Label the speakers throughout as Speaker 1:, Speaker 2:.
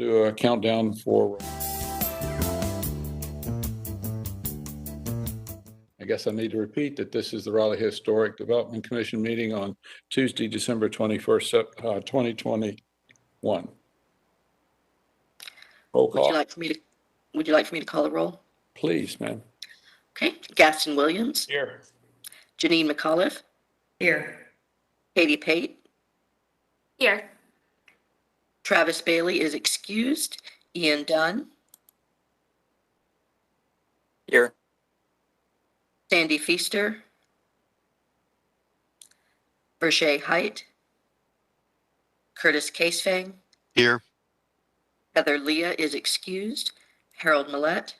Speaker 1: do a countdown for. I guess I need to repeat that this is the Raleigh Historic Development Commission meeting on Tuesday, December 21st, 2021. Roll call.
Speaker 2: Would you like for me to call the roll?
Speaker 1: Please, ma'am.
Speaker 2: Okay. Gaston Williams.
Speaker 1: Here.
Speaker 2: Janine McAuliffe.
Speaker 3: Here.
Speaker 2: Katie Pate.
Speaker 3: Here.
Speaker 2: Travis Bailey is excused. Ian Dunn.
Speaker 4: Here.
Speaker 2: Sandy Feaster. Verche Height. Curtis Casefang.
Speaker 4: Here.
Speaker 2: Heather Leah is excused. Harold Millette.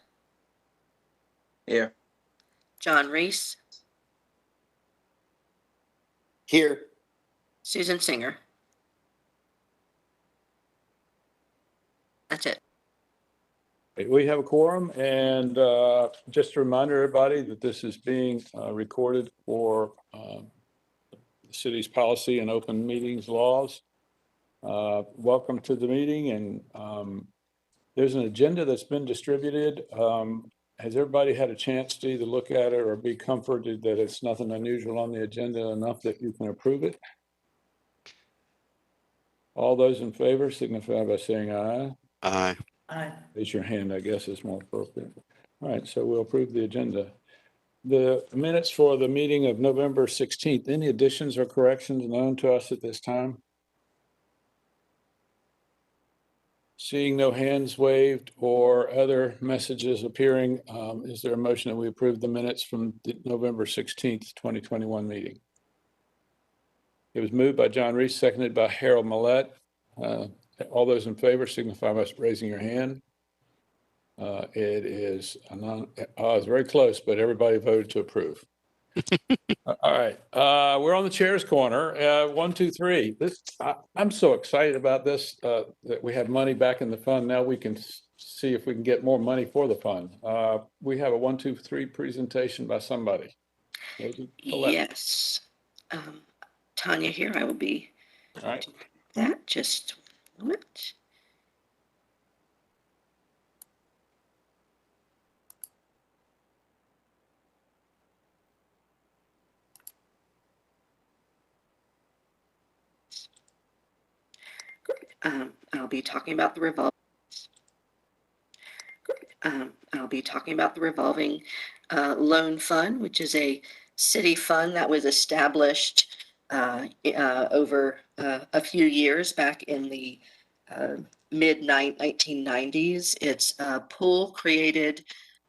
Speaker 4: Here.
Speaker 2: John Reese.
Speaker 4: Here.
Speaker 2: Susan Singer. That's it.
Speaker 1: We have a quorum, and just to remind everybody that this is being recorded for the city's policy and open meetings laws. Welcome to the meeting, and there's an agenda that's been distributed. Has everybody had a chance to either look at it or be comforted that it's nothing unusual on the agenda enough that you can approve it? All those in favor signify by saying aye.
Speaker 4: Aye.
Speaker 3: Aye.
Speaker 1: Raise your hand, I guess is more appropriate. All right, so we'll approve the agenda. The minutes for the meeting of November 16th, any additions or corrections known to us at this time? Seeing no hands waved or other messages appearing, is there a motion that we approve the minutes from the November 16th, 2021 meeting? It was moved by John Reese, seconded by Harold Millette. All those in favor signify by raising your hand. It is it's very close, but everybody voted to approve. All right, we're on the chair's corner. 1, 2, 3. I'm so excited about this that we have money back in the fund. Now we can see if we can get more money for the fund. We have a 1, 2, 3 presentation by somebody.
Speaker 2: Yes. Tanya here. I will be.
Speaker 1: All right.
Speaker 2: That just a moment. I'll be talking about the revolving loan fund, which is a city fund that was established over a few years back in the mid 1990s. It's a pool created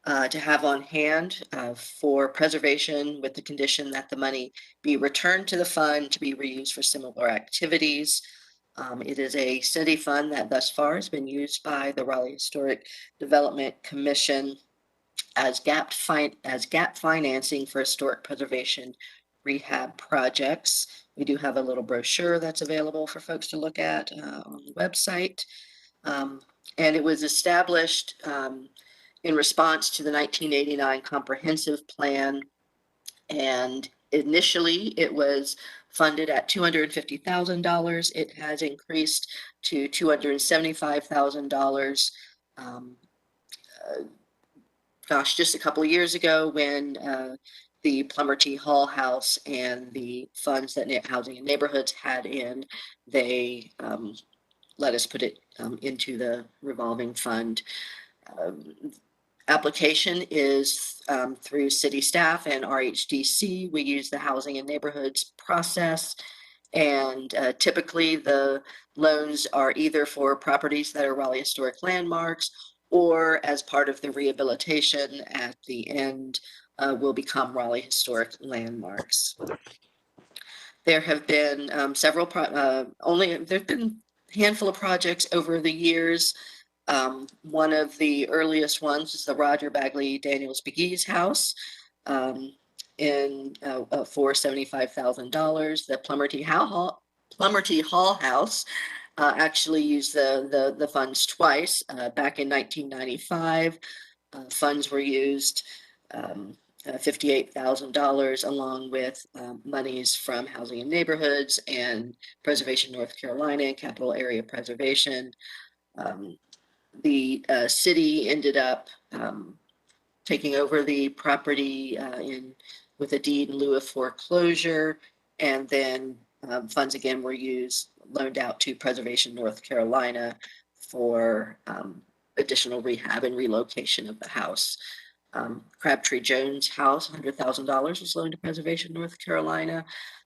Speaker 2: to have on hand for preservation, with the condition that the money be returned to the fund to be reused for similar activities. It is a city fund that thus far has been used by the Raleigh Historic Development Commission as gap financing for historic preservation rehab projects. We do have a little brochure that's available for folks to look at on the website. And it was established in response to the 1989 comprehensive plan. And initially it was funded at $250,000. It has increased to $275,000. Just a couple of years ago, when the Plummer T. Hall House and the funds that Housing and Neighborhoods had in, they let us put it into the revolving fund. Application is through city staff and RHDC. We use the Housing and Neighborhoods process, and typically the loans are either for properties that are Raleigh Historic Landmarks, or as part of the rehabilitation at the end will become Raleigh Historic Landmarks. There have been there've been a handful of projects over the years. One of the earliest ones is the Roger Bagley Daniels McGee's house for $75,000. The Plummer T. Hall house actually used the funds twice. Back in 1995, funds were used, $58,000, along with monies from Housing and Neighborhoods and Preservation North Carolina and Capital Area Preservation. The city ended up taking over the property with a deed in lieu of foreclosure, and then funds again were loaned out to Preservation North Carolina for additional rehab and relocation of the house. Crabtree Jones' house, $100,000 was loaned to Preservation North Carolina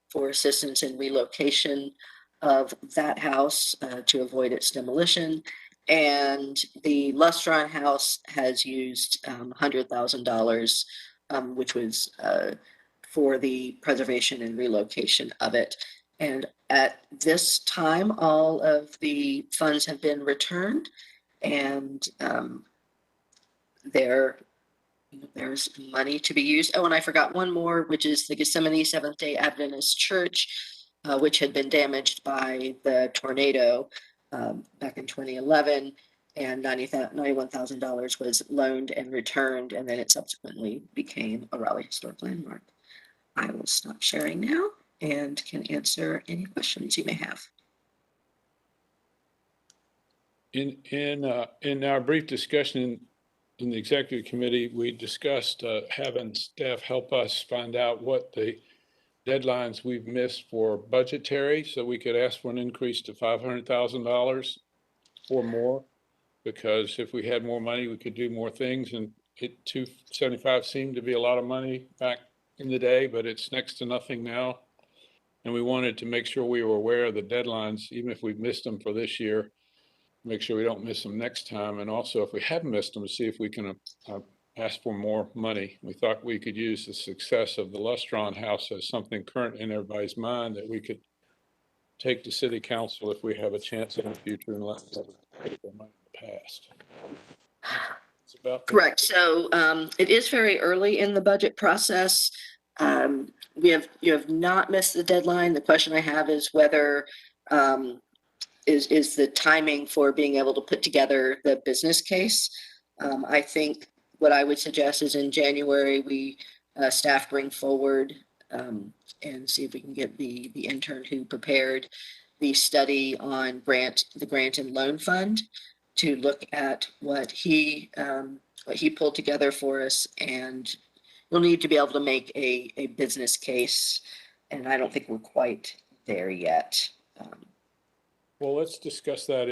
Speaker 2: for assistance in relocation of that house to avoid its demolition. And the Lustron house has used $100,000, which was for the preservation and relocation of it. And at this time, all of the funds have been returned, and there's money to be used. Oh, and I forgot one more, which is the Gethsemane Seventh-day Adventist Church, which had been damaged by the tornado back in 2011, and $91,000 was loaned and returned, and then it subsequently became a Raleigh Historic Landmark. I will stop sharing now and can answer any questions you may have.
Speaker 1: In our brief discussion in the executive committee, we discussed having staff help us find out what the deadlines we've missed for budgetary, so we could ask for an increase to $500,000 or more. Because if we had more money, we could do more things, and 275 seemed to be a lot of money back in the day, but it's next to nothing now. And we wanted to make sure we were aware of the deadlines, even if we've missed them for this year, make sure we don't miss them next time. And also, if we haven't missed them, to see if we can ask for more money. We thought we could use the success of the Lustron house as something current in everybody's mind that we could take to city council if we have a chance in the future and let them take their money in the past. It's about
Speaker 2: Correct. So it is very early in the budget process. You have not missed the deadline. The question I have is whether is the timing for being able to put together the business case. I think what I would suggest is in January, we staff bring forward and see if we can get the intern who prepared the study on the grant and loan fund to look at what he pulled together for us. And we'll need to be able to make a business case. And I don't think we're quite there yet.
Speaker 1: Well, let's discuss that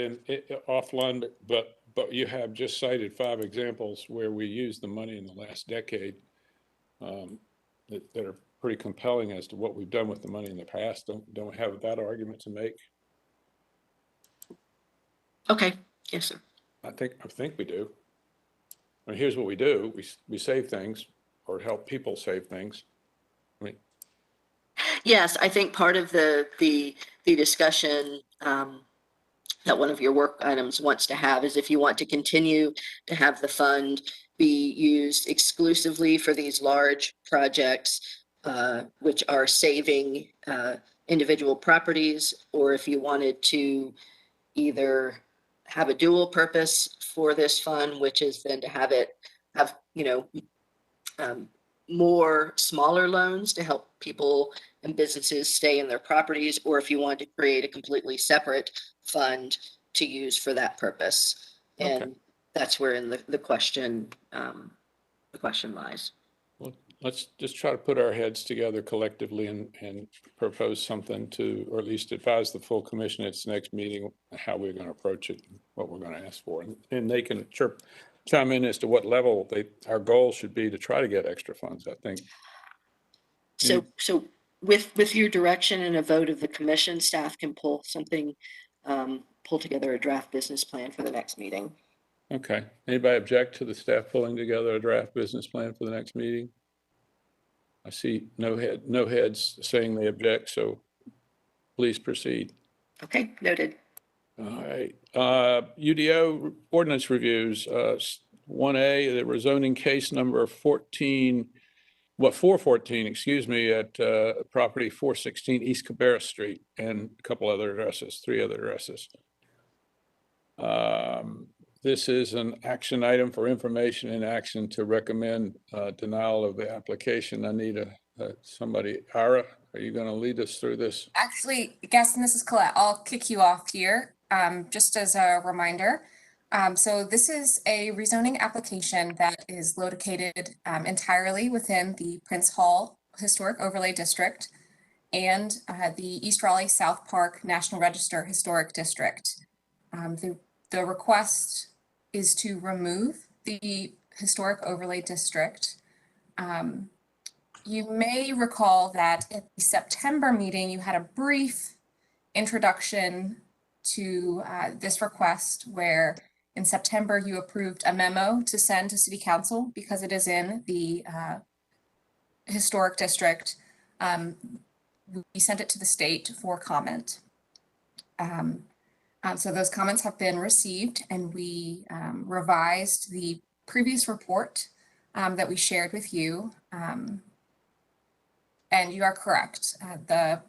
Speaker 1: offline, but you have just cited 5 examples where we used the money in the last decade that are pretty compelling as to what we've done with the money in the past. Don't we have that argument to make?
Speaker 2: Okay. Yes, sir.
Speaker 1: I think we do. I mean, here's what we do. We save things or help people save things. I mean,
Speaker 2: yes, I think part of the discussion that one of your work items wants to have is if you want to continue to have the fund be used exclusively for these large projects, which are saving individual properties, or if you wanted to either have a dual purpose for this fund, which is then to have more smaller loans to help people and businesses stay in their properties, or if you want to create a completely separate fund to use for that purpose. And
Speaker 1: okay.
Speaker 2: That's where the question lies.
Speaker 1: Well, let's just try to put our heads together collectively and propose something to, or at least advise the full commission at its next meeting how we're going to approach it, and what we're going to ask for, and they can chime in as to what level our goal should be to try to get extra funds, I think.
Speaker 2: So with your direction and a vote of the commission, staff can pull together a draft business plan for the next meeting.
Speaker 1: Okay. Anybody object to the staff pulling together a draft business plan for the next meeting? I see no heads saying they object, so please proceed.
Speaker 2: Okay, noted.
Speaker 1: All right. UDO ordinance reviews. 1A, the rezoning case number 414, excuse me, at property 416 East Cabarrus Street, and a couple other addresses, 3 other addresses. This is an action item for information and action to recommend denial of the application. I need somebody. Ira, are you going to lead us through this?
Speaker 3: Actually, Gaston, this is Colette. I'll kick you off here.
Speaker 5: just as a reminder. So this is a rezoning application that is located entirely within the Prince Hall Historic Overlay District and the East Raleigh South Park National Register Historic District. The request is to remove the Historic Overlay District. You may recall that at the September meeting, you had a brief introduction to this request where in September you approved a memo to send to City Council because it is in the historic district. We sent it to the state for comment. So those comments have been received, and we revised the previous report that we shared with you. And you are correct. The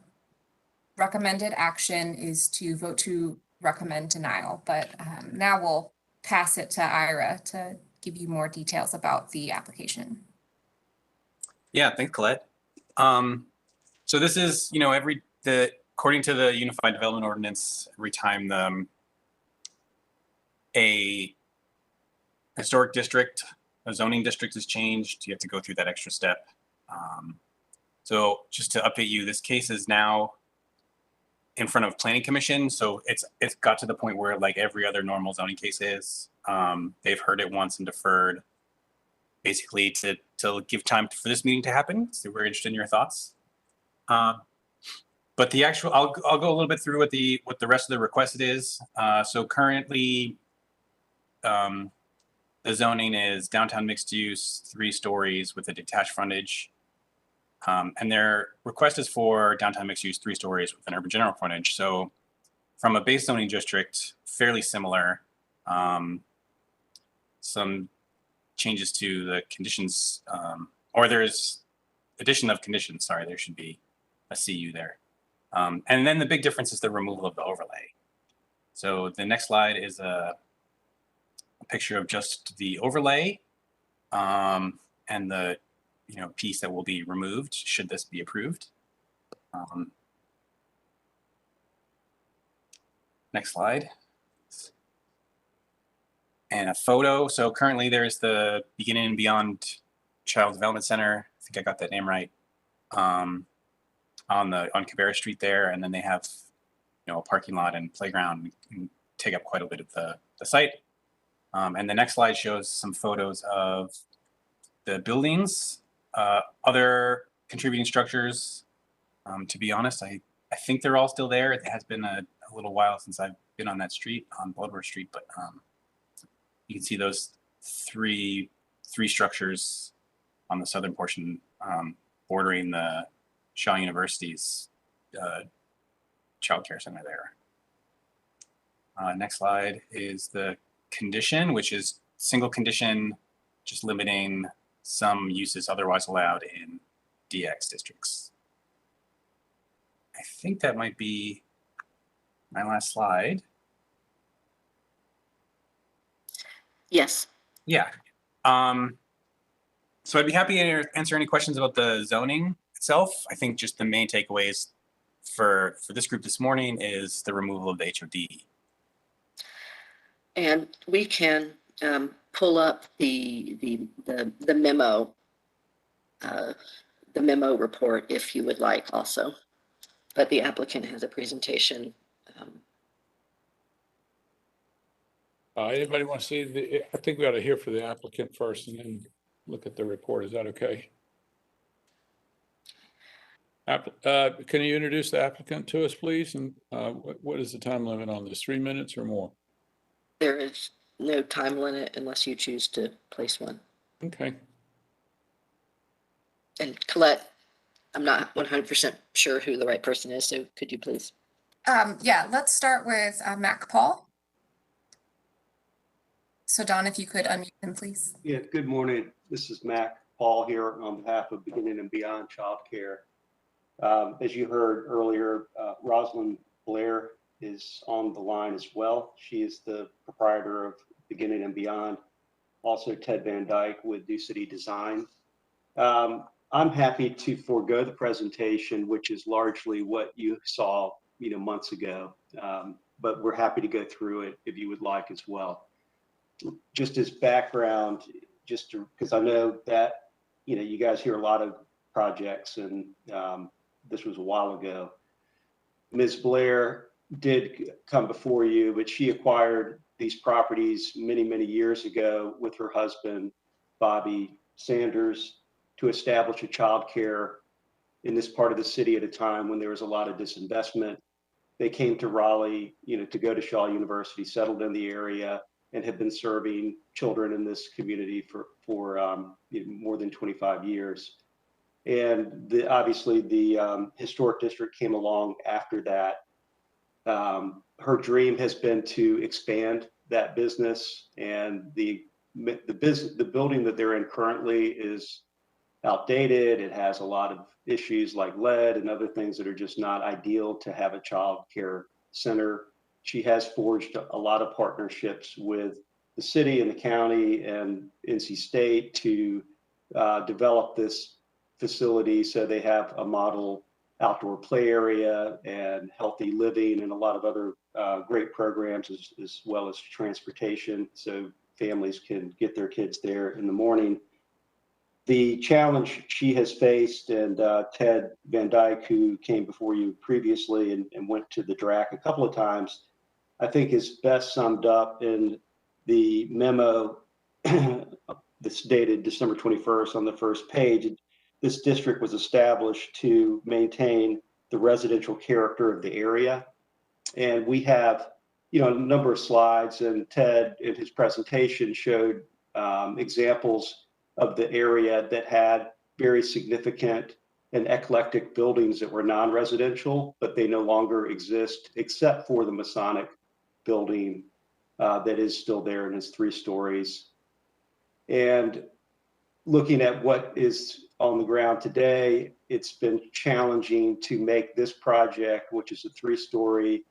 Speaker 5: recommended action is to vote to recommend denial, but now we'll pass it to Ira to give you more details about the application.
Speaker 6: Yeah, thanks, Colette. So this is, according to the Unified Development Ordinance, every time a historic district, a zoning district is changed, you have to go through that extra step. So just to update you, this case is now in front of Planning Commission. So it's got to the point where, like every other normal zoning case is, they've heard it once and deferred, basically to give time for this meeting to happen. So we're interested in your thoughts. But the actual, I'll go a little bit through what the rest of the request is. So currently, the zoning is downtown mixed use, 3 stories with a detached frontage. And their request is for downtown mixed use, 3 stories with an urban general frontage. So from a base zoning district, fairly similar. Some changes to the conditions, or there's addition of conditions, sorry, there should be a CU there. And then the big difference is the removal of the overlay. So the next slide is a picture of just the overlay and the piece that will be removed should this be approved. Next slide. And a photo. So currently there's the Beginning and Beyond Child Development Center. I think I got that name right. On Cabarrus Street there, and then they have a parking lot and playground and take up quite a bit of the site. And the next slide shows some photos of the buildings, other contributing structures. To be honest, I think they're all still there. It has been a little while since I've been on that street, on Bloodworth Street, but you can see those three structures on the southern portion bordering the Shaw University's child care center there. Next slide is the condition, which is single condition, just limiting some uses otherwise allowed in DX districts. I think that might be my last slide.
Speaker 2: Yes.
Speaker 6: Yeah. So I'd be happy to answer any questions about the zoning itself. I think just the main takeaways for this group this morning is the removal of the HOD.
Speaker 2: And we can pull up the memo, the memo report if you would like also. But the applicant has a presentation.
Speaker 1: Anybody want to see I think we ought to hear from the applicant first and then look at the report. Is that okay? Can you introduce the applicant to us, please? And what is the time limit on this? 3 minutes or more?
Speaker 2: There is no time limit unless you choose to place one.
Speaker 1: Okay.
Speaker 2: And Colette, I'm not 100% sure who the right person is, so could you please?
Speaker 5: Yeah, let's start with Mac Paul. So Don, if you could unmute him, please.
Speaker 7: Yeah, good morning. This is Mac Paul here on behalf of Beginning and Beyond Child Care. As you heard earlier, Rosalind Blair is on the line as well. She is the proprietor of Beginning and Beyond. Also Ted Van Dyke with New City Design. I'm happy to forego the presentation, which is largely what you saw months ago. but we're happy to go through it if you would like as well. Just as background, because I know that, you guys hear a lot of projects, and this was a while ago. Ms. Blair did come before you, but she acquired these properties many, many years ago with her husband, Bobby Sanders, to establish a child care in this part of the city at a time when there was a lot of disinvestment. They came to Raleigh, to go to Shaw University, settled in the area, and have been serving children in this community for more than 25 years. And obviously the historic district came along after that. Her dream has been to expand that business, and the building that they're in currently is outdated. It has a lot of issues like lead and other things that are just not ideal to have a child care center. She has forged a lot of partnerships with the city and the county and NC State to develop this facility so they have a model outdoor play area and healthy living and a lot of other great programs as well as transportation so families can get their kids there in the morning. The challenge she has faced, and Ted Van Dyke, who came before you previously and went to the DRAC a couple of times, I think is best summed up in the memo that's dated December 21st on the first page. This district was established to maintain the residential character of the area. And we have, a number of slides, and Ted in his presentation showed examples of the area that had very significant and eclectic buildings that were non-residential, but they no longer exist except for the Masonic building that is still there and is 3 stories. And looking at what is on the ground today, it's been challenging to make this project, which is a 3-story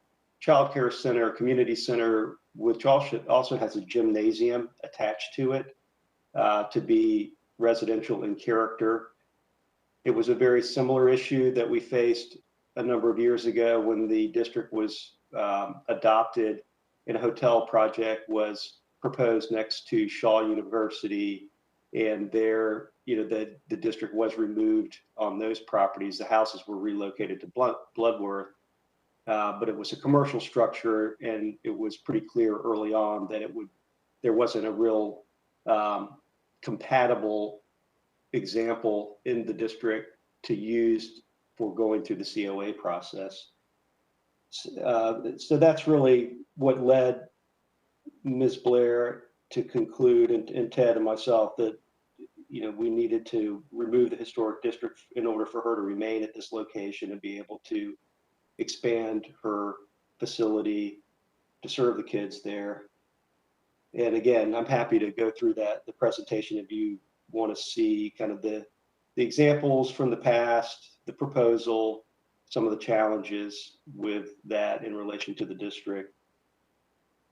Speaker 7: childcare center, community center, which also has a gymnasium attached to it, to be residential in character. It was a very similar issue that we faced a number of years ago when the district was adopted and a hotel project was proposed next to Shaw University. And there, the district was removed on those properties. The houses were relocated to Bloodworth, but it was a commercial structure, and it was pretty clear early on that there wasn't a real compatible example in the district to use for going through the COA process. So that's really what led Ms. Blair to conclude, and Ted and myself, that we needed to remove the historic district in order for her to remain at this location and be able to expand her facility to serve the kids there. And again, I'm happy to go through the presentation if you want to see kind of the examples from the past, the proposal, some of the challenges with that in relation to the district.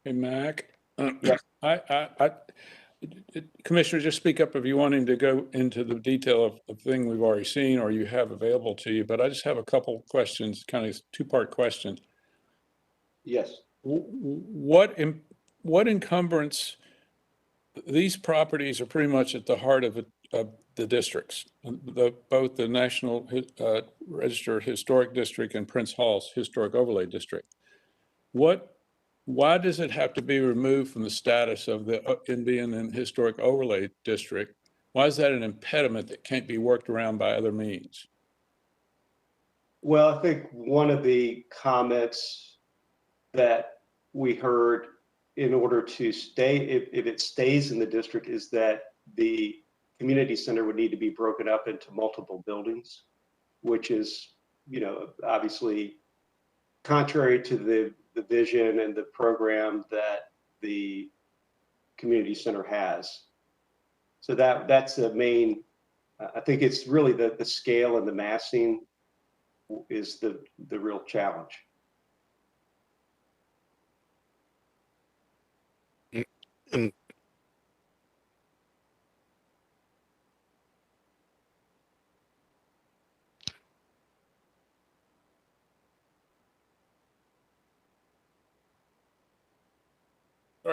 Speaker 1: Hey, Mac.
Speaker 7: Yeah.
Speaker 1: Commissioner, just speak up if you wanting to go into the detail of the thing we've already seen or you have available to you, but I just have a couple questions, kind of 2-part questions.
Speaker 7: Yes.
Speaker 1: What encumbrance, these properties are pretty much at the heart of the districts, both the National Register Historic District and Prince Hall's Historic Overlay District. Why does it have to be removed from the status of in being an historic overlay district? Why is that an impediment that can't be worked around by other means?
Speaker 7: Well, I think one of the comments that we heard in order to stay, if it stays in the district, is that the community center would need to be broken up into multiple buildings, which is, obviously contrary to the vision and the program that the community center has. So that's the main, I think it's really the scale and the massing is the real challenge.
Speaker 8: And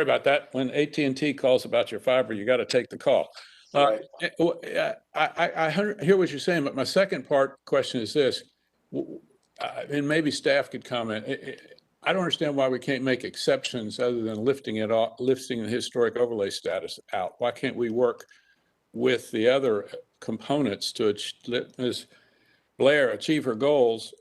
Speaker 1: Sorry about that. When AT&T calls about your fiber, you got to take the call.
Speaker 7: Right.
Speaker 1: I hear what you're saying, but my second part question is this, and maybe staff could comment. I don't understand why we can't make exceptions other than lifting the historic overlay status out. Why can't we work with the other components to let Ms. Blair achieve her goals,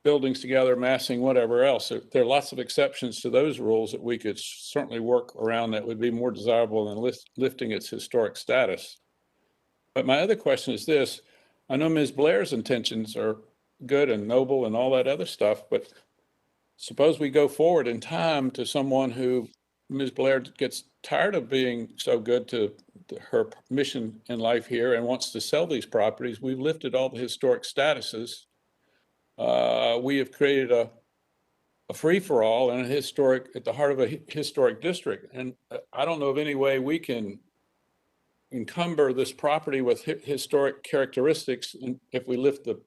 Speaker 1: buildings together, massing, whatever else? There are lots of exceptions to those rules that we could certainly work around that would be more desirable than lifting its historic status. But my other question is this, I know Ms. Blair's intentions are good and noble and all that other stuff, but suppose we go forward in time to someone who Ms. Blair gets tired of being so good to her mission in life here and wants to sell these properties. We've lifted all the historic statuses. We have created a free-for-all and at the heart of a historic district. And I don't know of any way we can encumber this property with historic characteristics if we lift the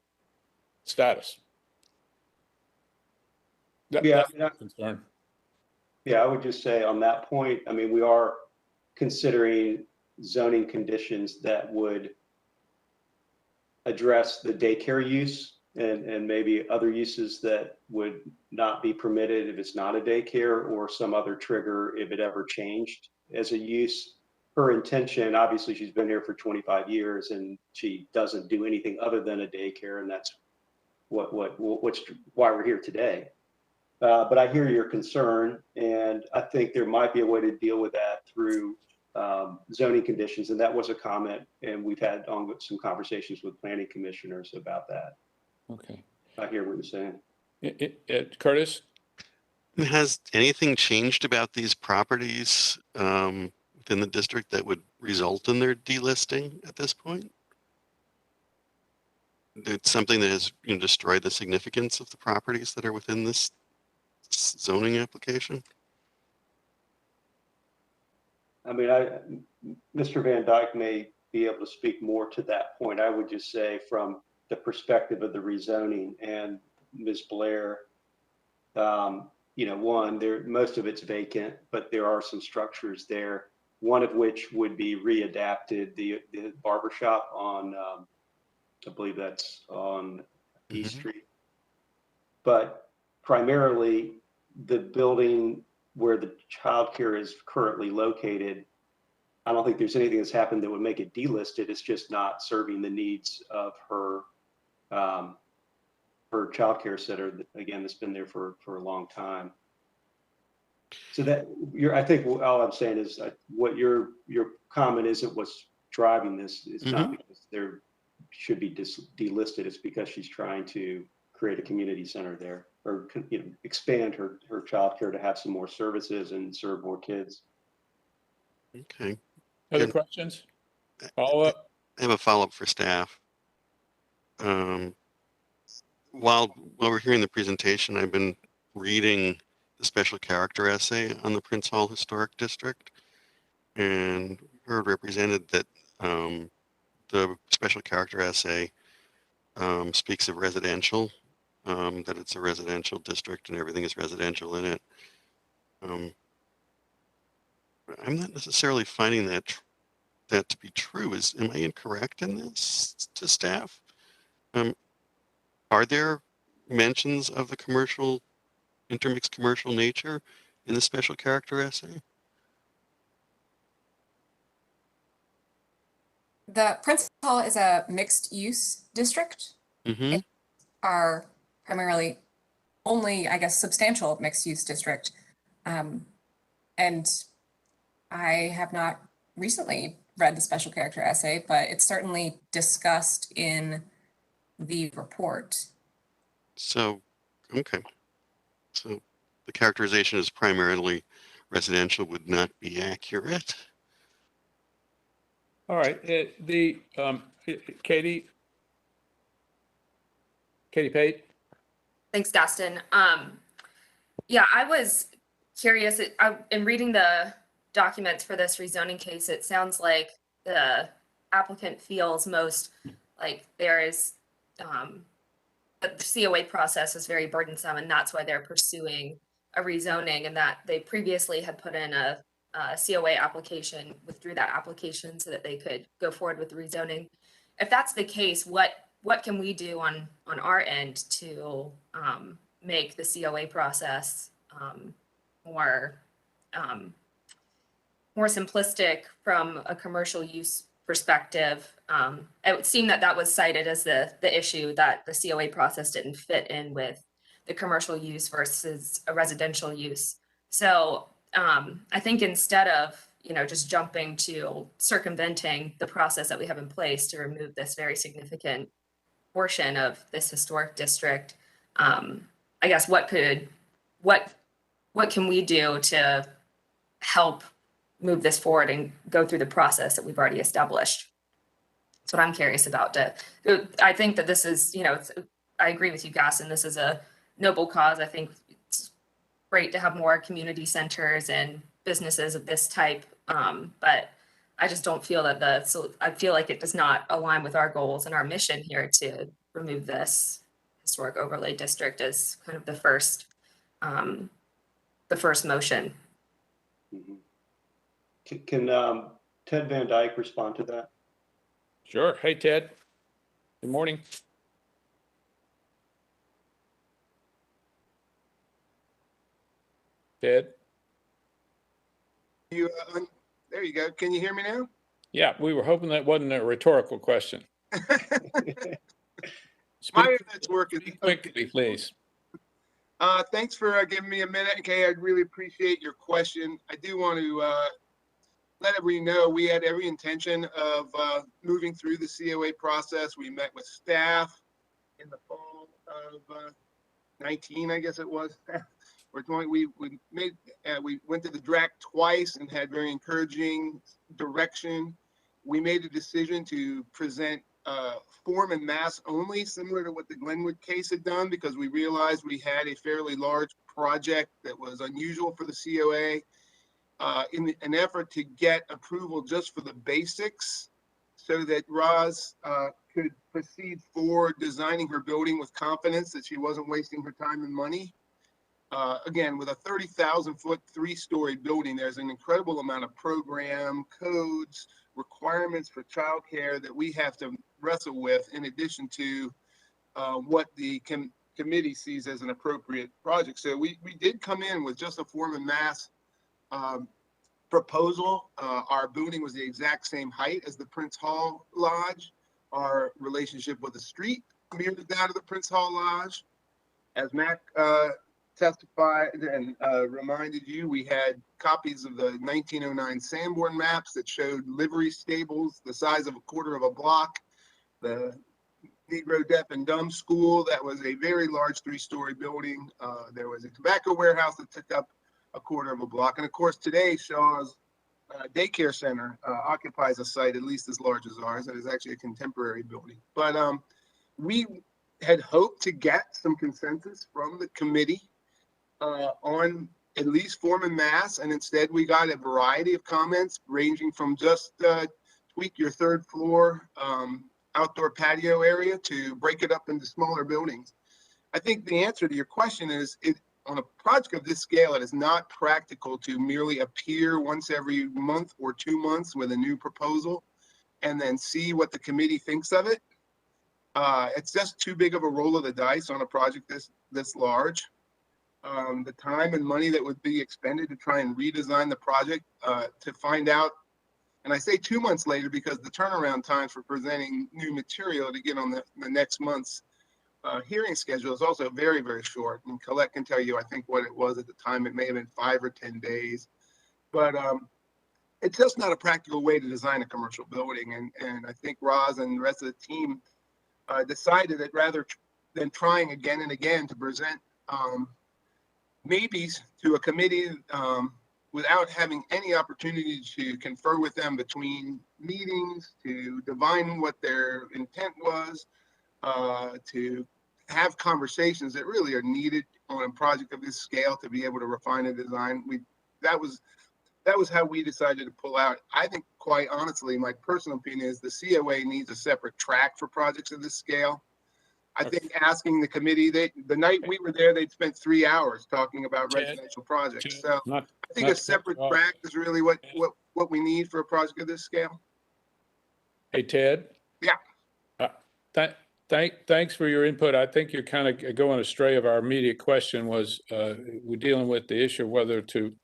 Speaker 1: status.
Speaker 7: Yeah,
Speaker 1: That's my concern.
Speaker 7: Yeah, I would just say on that point, I mean, we are considering zoning conditions that would address the daycare use and maybe other uses that would not be permitted if it's not a daycare, or some other trigger if it ever changed as a use. Her intention, obviously she's been here for 25 years and she doesn't do anything other than a daycare, and that's why we're here today. But I hear your concern, and I think there might be a way to deal with that through zoning conditions. And that was a comment, and we've had some conversations with planning commissioners about that.
Speaker 1: Okay.
Speaker 7: I hear what you're saying.
Speaker 1: Curtis?
Speaker 8: Has anything changed about these properties within the district that would result in their delisting at this point? It's something that has destroyed the significance of the properties that are within this zoning application?
Speaker 7: I mean, Mr. Van Dyke may be able to speak more to that point. I would just say from the perspective of the rezoning and Ms. Blair, most of it's vacant, but there are some structures there, one of which would be readapted, the barber shop on, I believe that's on East Street. But primarily the building where the childcare is currently located, I don't think there's anything that's happened that would make it delisted. It's just not serving the needs of her childcare center. Again, that's been there for a long time. So I think all I'm saying is what your comment isn't what's driving this. It's not because there should be delisted. It's because she's trying to create a community center there, or expand her childcare to have some more services and serve more kids.
Speaker 8: Okay.
Speaker 1: Other questions? Follow up?
Speaker 8: I have a follow-up for staff. While we're hearing the presentation, I've been reading the special character essay on the Prince Hall Historic District, and heard represented that the special character essay speaks of residential, that it's a residential district and everything is residential in it. I'm not necessarily finding that to be true. Am I incorrect in this to staff? Are there mentions of the intermixed commercial nature in the special character essay?
Speaker 5: The Prince Hall is a mixed use district.
Speaker 8: Mm-hmm.
Speaker 5: Are primarily only, I guess, substantial mixed use district. And I have not recently read the special character essay, but it's certainly discussed in the report.
Speaker 8: So, okay. So the characterization is primarily residential would not be accurate.
Speaker 1: All right. Katie Pate?
Speaker 3: Thanks, Gaston. Yeah, I was curious. In reading the documents for this rezoning case, it sounds like the applicant feels most like there is the COA process is very burdensome, and that's why they're pursuing a rezoning and that they previously had put in a COA application, withdrew that application so that they could go forward with the rezoning. If that's the case, what can we do on our end to make the COA process more more simplistic from a commercial use perspective? It would seem that that was cited as the issue, that the COA process didn't fit in with the commercial use versus a residential use. So I think instead of, you know, just jumping to circumventing the process that we have in place to remove this very significant portion of this historic district, I guess what can we do to help move this forward and go through the process that we've already established? That's what I'm curious about. I think that this is, you know, I agree with you, Gaston. This is a noble cause. I think it's great to have more community centers and businesses of this type. But I just don't feel that so I feel like it does not align with our goals and our mission here to remove this historic overlay district as kind of the first motion.
Speaker 7: Mhm. Can Ted Van Dyke respond to that?
Speaker 1: Sure. Hey, Ted. Good morning. Ted?
Speaker 9: You, there you go. Can you hear me now?
Speaker 1: Yeah, we were hoping that wasn't a rhetorical question.
Speaker 9: My
Speaker 1: Speak
Speaker 9: internet's working.
Speaker 1: quickly, please.
Speaker 9: Thanks for giving me a minute. Okay, I really appreciate your question. I do want to let everybody know we had every intention of moving through the COA process. We met with staff in the fall of 19, I guess it was. We went to the DRAC twice and had very encouraging direction. We made a decision to present form and mass only, similar to what the Glenwood case had done, because we realized we had a fairly large project that was unusual for the COA. In an effort to get approval just for the basics, so that Roz could proceed forward designing her building with confidence that she wasn't wasting her time and money. Again, with a 30,000-foot, 3-story building, there's an incredible amount of program, codes, requirements for childcare that we have to wrestle with, in addition to what the committee sees as an appropriate project. So we did come in with just a form and mass proposal. Our building was the exact same height as the Prince Hall Lodge. Our relationship with the street mirrored that of the Prince Hall Lodge. As Mac testified and reminded you, we had copies of the 1909 Sanborn maps that showed livery stables the size of a quarter of a block. The Negro Deaf and Dumb School, that was a very large 3-story building. There was a tobacco warehouse that took up a quarter of a block. And of course, today Shaw's daycare center occupies a site at least as large as ours. That is actually a contemporary building. But we had hoped to get some consensus from the committee on at least form and mass, and instead we got a variety of comments ranging from just tweak your 3rd floor outdoor patio area to break it up into smaller buildings. I think the answer to your question is, on a project of this scale, it is not practical to merely appear once every month or 2 months with a new proposal and then see what the committee thinks of it. It's just too big of a roll of the dice on a project this large. The time and money that would be expended to try and redesign the project to find out, and I say 2 months later because the turnaround time for presenting new material to get on the next month's hearing schedule is also very, very short. And Colette can tell you, I think, what it was at the time. It may have been 5 or 10 days. But it's just not a practical way to design a commercial building. And I think Roz and the rest of the team decided that rather than trying again and again to present maybes to a committee without having any opportunity to confer with them between meetings, to divine what their intent was, to have conversations that really are needed on a project of this scale to be able to refine a design. That was how we decided to pull out. I think, quite honestly, my personal opinion is the COA needs a separate track for projects of this scale. I think asking the committee, the night we were there, they'd spent 3 hours talking about
Speaker 1: Ted,
Speaker 9: residential projects.
Speaker 1: Ted,
Speaker 9: So
Speaker 1: not-
Speaker 9: I think
Speaker 1: not
Speaker 9: a
Speaker 1: to cut
Speaker 9: separate
Speaker 1: you off.
Speaker 9: track is really what we need for a project of this scale.
Speaker 1: Hey, Ted?
Speaker 9: Yeah.
Speaker 1: Thanks for your input. I think you're kind of going astray of our immediate question was, we're dealing with the issue of whether to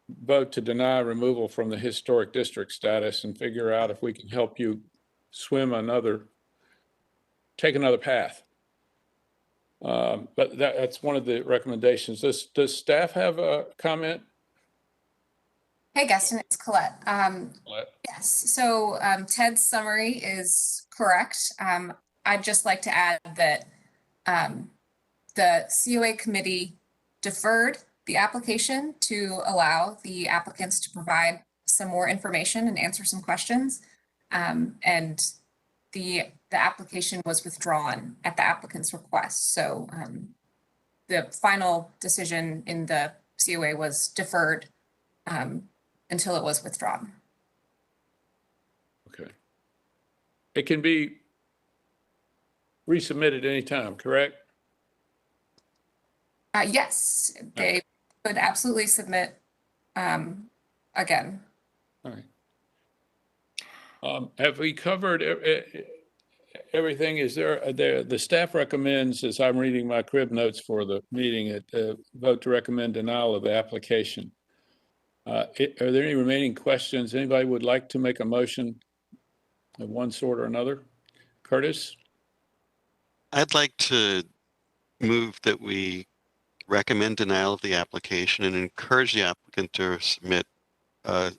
Speaker 1: vote to deny removal from the historic district status and figure out if we can help you take another path. But that's one of the recommendations. Does staff have a comment?
Speaker 5: Hey, Gaston, it's Colette.
Speaker 1: Colette?
Speaker 5: Yes, so Ted's summary is correct. I'd just like to add that the COA committee deferred the application to allow the applicants to provide some more information and answer some questions. And the application was withdrawn at the applicant's request. So the final decision in the COA was deferred until it was withdrawn.
Speaker 1: Okay. It can be resubmitted anytime, correct?
Speaker 5: Yes, they could absolutely submit again.
Speaker 1: All right. Have we covered everything? Is the staff recommends, as I'm reading my crib notes for the meeting, vote to recommend denial of the application. Are there any remaining questions? Anybody would like to make a motion of one sort or another? Curtis?
Speaker 8: I'd like to move that we recommend denial of the application and encourage the applicant to submit a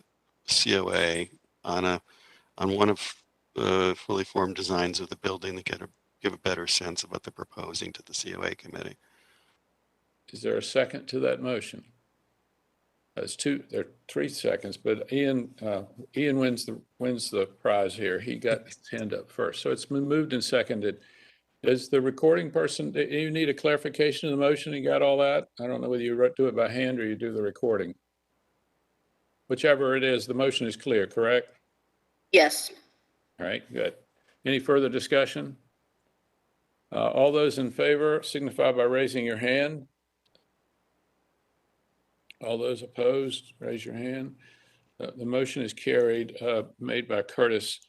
Speaker 8: COA on one of the fully formed designs of the building to give a better sense of what they're proposing to the COA committee.
Speaker 1: Is there a second to that motion? There are 3 seconds, but Ian wins the prize here. He got his hand up first. So it's been moved and seconded. Does the recording person, do you need a clarification of the motion? You got all that? I don't know whether you do it by hand or you do the recording. Whichever it is, the motion is clear, correct?
Speaker 2: Yes.
Speaker 1: All right, good. Any further discussion? All those in favor signify by raising your hand. All those opposed, raise your hand. The motion is carried, made by Curtis,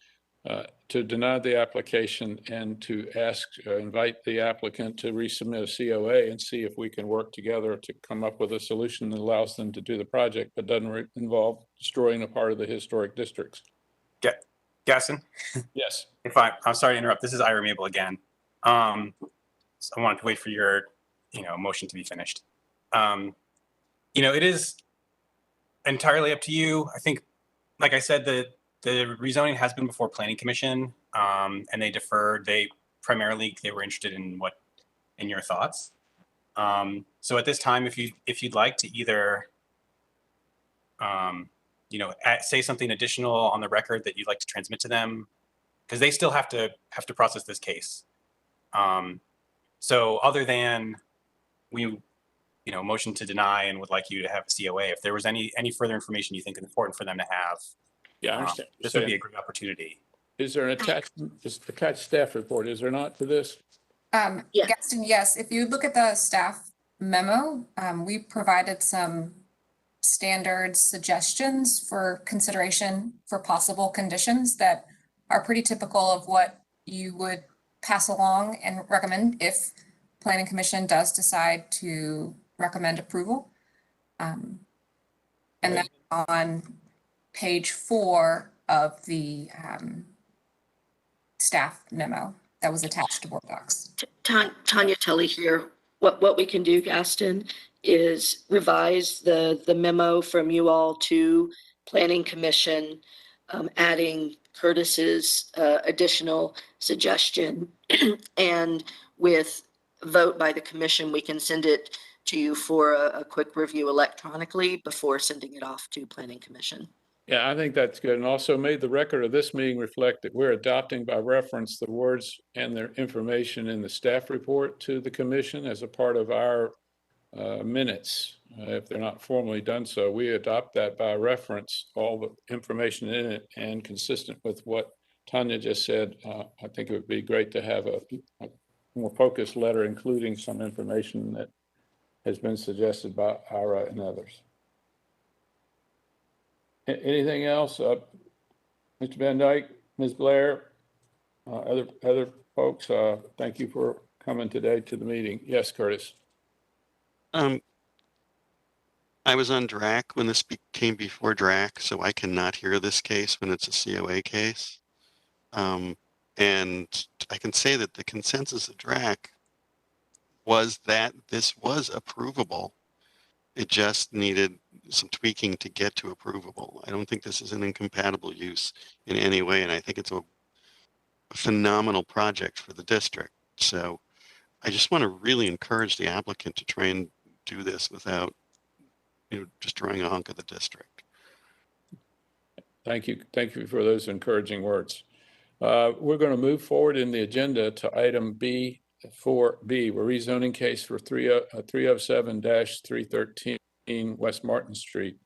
Speaker 1: to deny the application and to invite the applicant to resubmit a COA and see if we can work together to come up with a solution that allows them to do the project, but doesn't involve destroying a part of the historic districts.
Speaker 6: Gaston?
Speaker 1: Yes.
Speaker 6: I'm sorry to interrupt. This is Ira Mabel again. So I wanted to wait for your, motion to be finished. It is entirely up to you. I think, like I said, the rezoning has been before Planning Commission, and they deferred. They were interested in your thoughts. So at this time, if you'd like to either, say something additional on the record that you'd like to transmit to them, because they still have to process this case. So other than we, motion to deny and would like you to have a COA, if there was any further information you think is important for them to have,
Speaker 1: Yeah, I understand.
Speaker 6: this would be a great opportunity.
Speaker 1: Is there an attached staff report? Is there not to this?
Speaker 2: Yeah.
Speaker 5: Gaston, yes, if you look at the staff memo, we provided some standard suggestions for consideration for possible conditions that are pretty typical of what you would pass along and recommend if Planning Commission does decide to recommend approval. And then on page 4 of the staff memo that was attached to board docs.
Speaker 2: Tanya Tully here. What we can do, Gaston, is revise the memo from you all to Planning Commission, adding Curtis's additional suggestion. And with vote by the commission, we can send it to you for a quick review electronically before sending it off to Planning Commission.
Speaker 1: Yeah, I think that's good. And also made the record of this meeting reflect that we're adopting by reference the words and their information in the staff report to the commission as a part of our minutes. If they're not formally done so, we adopt that by reference, all the information in it, and consistent with what Tanya just said. I think it would be great to have a more focused letter, including some information that has been suggested by Ira and others. Anything else? Mr. Van Dyke, Ms. Blair, other folks, thank you for coming today to the meeting. Yes, Curtis.
Speaker 8: I was on DRAC when this came before DRAC, so I cannot hear this case when it's a COA case. And I can say that the consensus of DRAC was that this was approvable. It just needed some tweaking to get to approvable. I don't think this is an incompatible use in any way, and I think it's a phenomenal project for the district. So I just want to really encourage the applicant to try and do this without, destroying a hunk of the district.
Speaker 1: Thank you. Thank you for those encouraging words. We're going to move forward in the agenda to item B4B, we're rezoning case for 307-313 West Martin Street.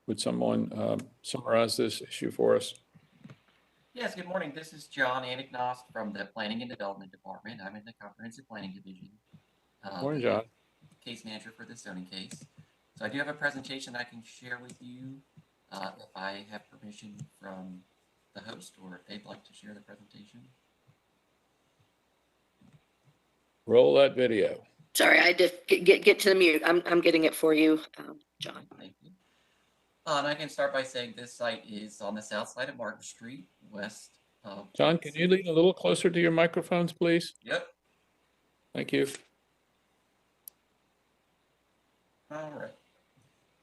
Speaker 1: Would someone summarize this issue for us?
Speaker 10: Yes, good morning. This is John Anignost from the Planning and Development Department. I'm in the Comprehensive Planning Division.
Speaker 1: Morning, John.
Speaker 10: Case manager for this zoning case. So I do have a presentation I can share with you if I have permission from the host, or if they'd like to share the presentation.
Speaker 1: Roll that video.
Speaker 2: Sorry, I just get to the mute. I'm getting it for you, John.
Speaker 10: Thank you. And I can start by saying this site is on the south side of Martin Street, west of...
Speaker 1: John, can you lean a little closer to your microphones, please?
Speaker 10: Yep.
Speaker 1: Thank you.
Speaker 10: All right.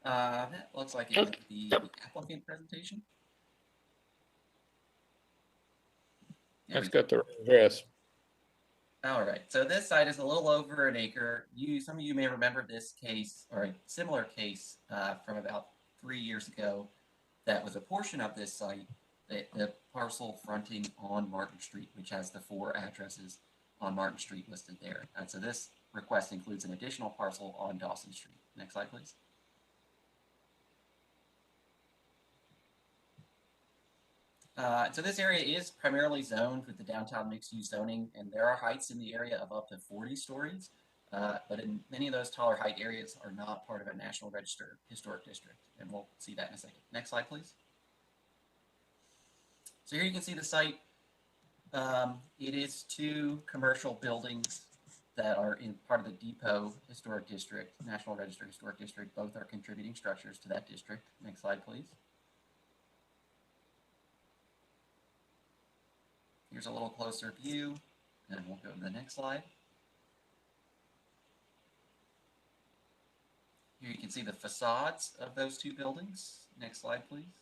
Speaker 10: That looks like it might be the applicant presentation.
Speaker 1: That's got the address.
Speaker 10: All right, so this site is a little over an acre. Some of you may remember this case, or a similar case from about 3 years ago. That was a portion of this site, the parcel fronting on Martin Street, which has the 4 addresses on Martin Street listed there. And so this request includes an additional parcel on Dawson Street. Next slide, please. So this area is primarily zoned with the downtown mixed-use zoning, and there are heights in the area of up to 40 stories, but in many of those taller height areas are not part of a National Register Historic District, and we'll see that in a second. Next slide, please. So here you can see the site. It is 2 commercial buildings that are in part of the Depot Historic District, National Register Historic District. Both are contributing structures to that district. Next slide, please. Here's a little closer view, and we'll go to the next slide. Here you can see the facades of those 2 buildings. Next slide, please.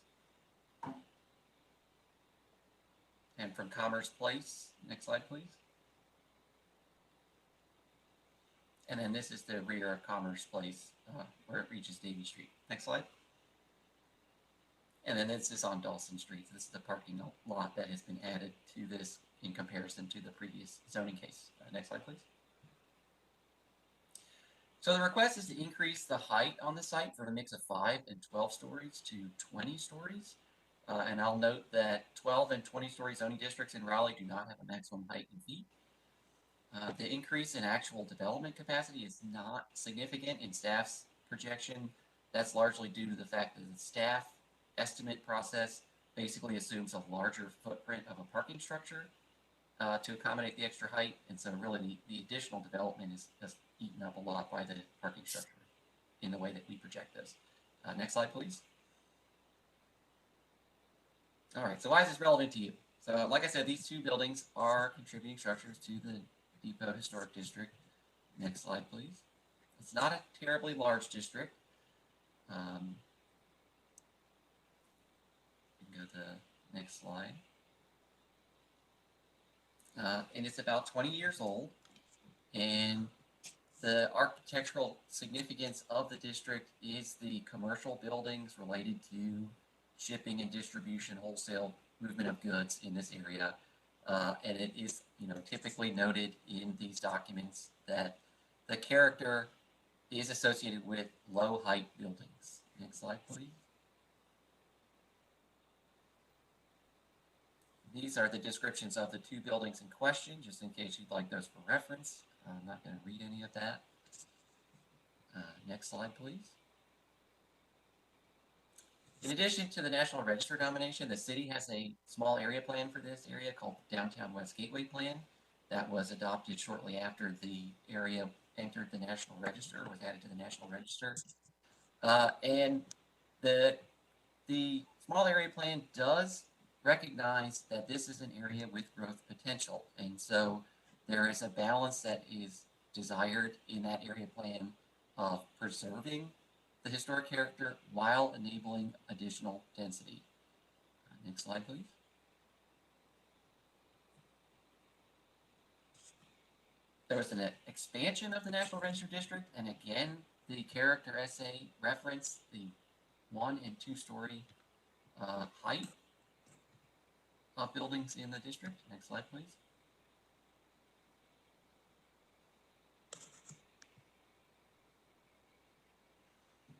Speaker 10: And from Commerce Place, next slide, please. And then this is the rear of Commerce Place, where it reaches Davie Street. Next slide. And then this is on Dawson Street. This is the parking lot that has been added to this in comparison to the previous zoning case. Next slide, please. So the request is to increase the height on the site from a mix of 5 and 12 stories to 20 stories. And I'll note that 12 and 20-story zoning districts in Raleigh do not have a maximum height in feet. The increase in actual development capacity is not significant in staff's projection. That's largely due to the fact that the staff estimate process basically assumes a larger footprint of a parking structure to accommodate the extra height. And so really the additional development is just eaten up a lot by the parking structure in the way that we project this. Next slide, please. All right, so why is this relevant to you? So like I said, these 2 buildings are contributing structures to the Depot Historic District. Next slide, please. It's not a terribly large district. You can go to the next slide. And it's about 20 years old. And the architectural significance of the district is the commercial buildings related to shipping and distribution, wholesale movement of goods in this area. And it is, typically noted in these documents that the character is associated with low height buildings. Next slide, please. these are the descriptions of the two buildings in question, just in case you'd like those for reference. I'm not going to read any of that. Next slide, please. In addition to the National Register nomination, the city has a small area plan for this area called Downtown West Gateway Plan that was adopted shortly after the area entered the National Register, was added to the National Register. And the small area plan does recognize that this is an area with growth potential. And so there is a balance that is desired in that area plan of preserving the historic character while enabling additional density. Next slide, please. There was an expansion of the National Register District, and again, the character essay referenced the 1- and 2-story height of buildings in the district. Next slide, please.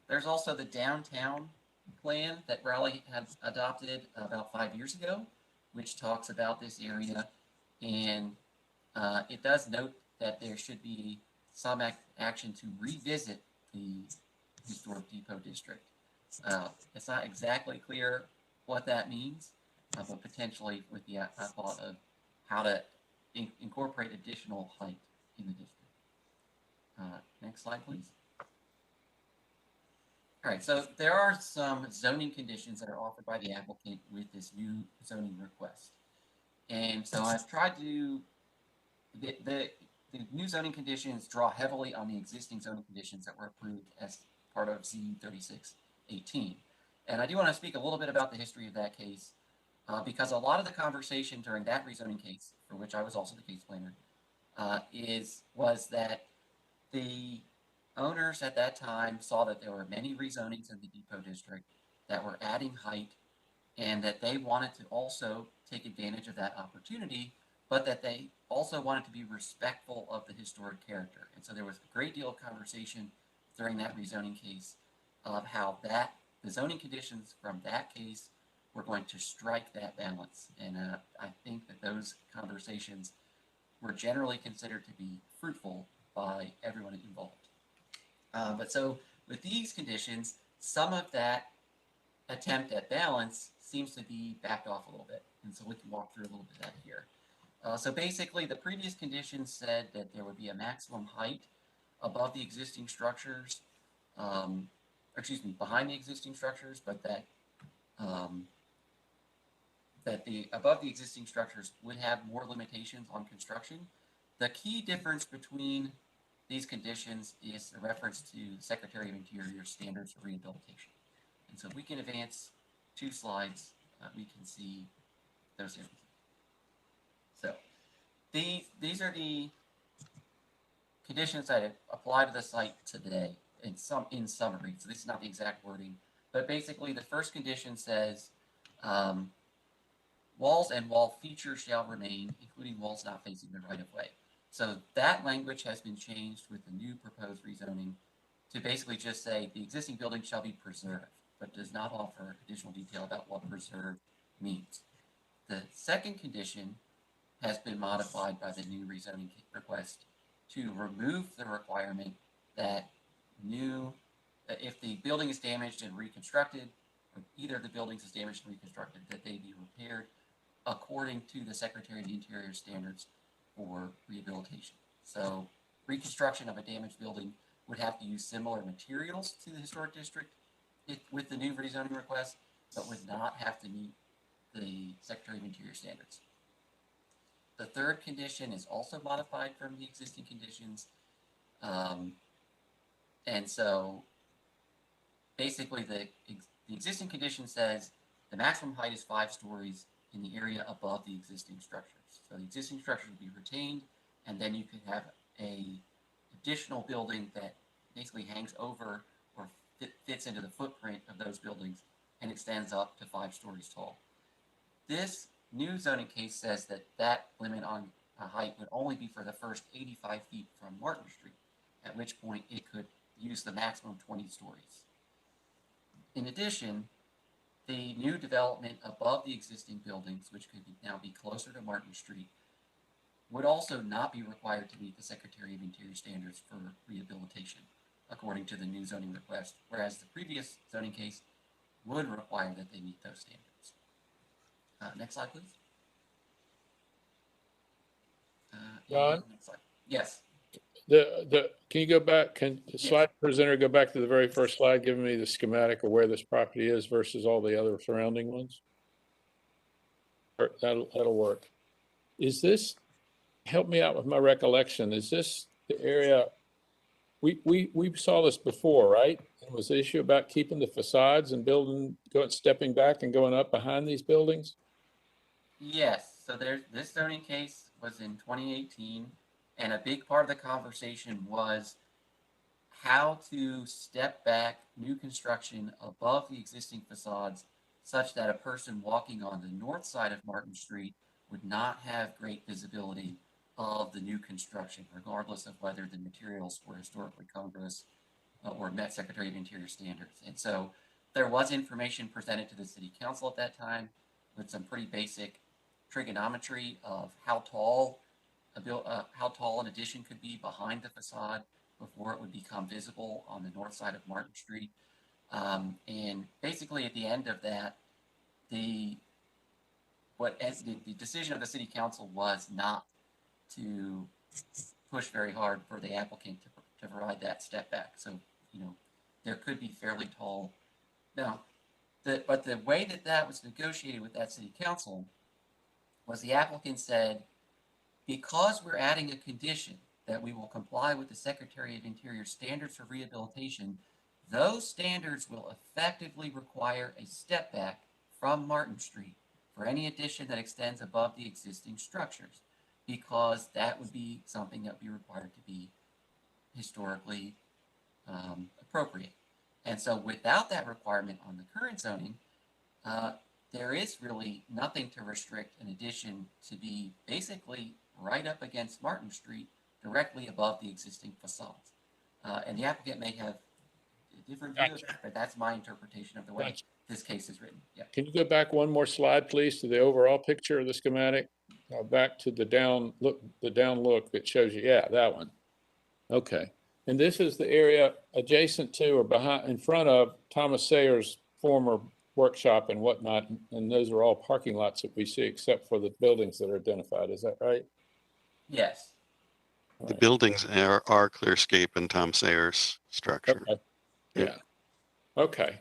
Speaker 10: There's also the downtown plan that Raleigh had adopted about 5 years ago, which talks about this area, and it does note that there should be some action to revisit the historic depot district. It's not exactly clear what that means, but potentially with the thought of how to incorporate additional height in the district. Next slide, please. All right, so there are some zoning conditions that are offered by the applicant with this new zoning request. And so I've tried to, the new zoning conditions draw heavily on the existing zoning conditions that were approved as part of Z 3618. And I do want to speak a little bit about the history of that case, because a lot of the conversation during that rezoning case, for which I was also the case planner, was that the owners at that time saw that there were many rezonings in the depot district that were adding height, and that they wanted to also take advantage of that opportunity, but that they also wanted to be respectful of the historic character. And so there was a great deal of conversation during that rezoning case of how the zoning conditions from that case were going to strike that balance. And I think that those conversations were generally considered to be fruitful by everyone involved. But so with these conditions, some of that attempt at balance seems to be backed off a little bit. And so we can walk through a little bit of that here. So basically, the previous conditions said that there would be a maximum height above the existing structures, behind the existing structures, but that the above the existing structures would have more limitations on construction. The key difference between these conditions is a reference to Secretary of Interior standards for rehabilitation. And so if we can advance 2 slides, we can see those differences. So these are the conditions that apply to the site today in summary. So this is not the exact wording, but basically the first condition says walls and wall features shall remain, including walls not facing the right of way. So that language has been changed with the new proposed rezoning to basically just say the existing building shall be preserved, but does not offer additional detail about what preserved means. The second condition has been modified by the new rezoning request to remove the requirement that if the building is damaged and reconstructed, or either of the buildings is damaged and reconstructed, that they be repaired according to the Secretary of the Interior standards for rehabilitation. So reconstruction of a damaged building would have to use similar materials to the historic district with the new rezoning request, but would not have to meet the Secretary of Interior standards. The third condition is also modified from the existing conditions. And so basically the existing condition says the maximum height is 5 stories in the area above the existing structures. So the existing structures would be retained, and then you could have a additional building that basically hangs over or fits into the footprint of those buildings and extends up to 5 stories tall. This new zoning case says that that limit on height would only be for the first 85 feet from Martin Street, at which point it could use the maximum 20 stories. In addition, the new development above the existing buildings, which could now be closer to Martin Street, would also not be required to meet the Secretary of Interior standards for rehabilitation, according to the new zoning request, whereas the previous zoning case would require that they meet those standards. Next slide, please.
Speaker 1: John?
Speaker 10: Next slide. Yes.
Speaker 1: Can you go back, can the
Speaker 10: Yes.
Speaker 1: slide presenter go back to the very first slide, giving me the schematic of where this property is versus all the other surrounding ones? That'll work. Is this, help me out with my recollection, is this the area, we saw this before, right? It was the issue about keeping the facades and stepping back and going up behind these buildings?
Speaker 10: Yes, so this zoning case was in 2018, and a big part of the conversation was how to step back new construction above the existing facades such that a person walking on the north side of Martin Street would not have great visibility of the new construction, regardless of whether the materials were historically congruous or met Secretary of Interior standards. And so there was information presented to the City Council at that time with some pretty basic trigonometry of how tall an addition could be behind the facade before it would become visible on the north side of Martin Street. And basically at the end of that, the decision of the City Council was not to push very hard for the applicant to provide that step back. So, there could be fairly tall. Now, but the way that was negotiated with that City Council was the applicant said, because we're adding a condition that we will comply with the Secretary of Interior standards for rehabilitation, those standards will effectively require a step back from Martin Street for any addition that extends above the existing structures, because that would be something that would be required to be historically appropriate. And so without that requirement on the current zoning, there is really nothing to restrict an addition to be basically right up against Martin Street, directly above the existing facades. And the applicant may have a different view of that, but that's my interpretation of the way this case is written. Yeah.
Speaker 1: Can you go back one more slide, please, to the overall picture of the schematic? Back to the down look that shows you, yeah, that one. Okay. And this is the area adjacent to or behind, in front of Thomas Sayers' former workshop and whatnot. And those are all parking lots that we see except for the buildings that are identified. Is that right?
Speaker 10: Yes.
Speaker 8: The
Speaker 1: Right.
Speaker 8: buildings are Clearscape and Tom Sayers structure.
Speaker 1: Okay. Yeah. Okay.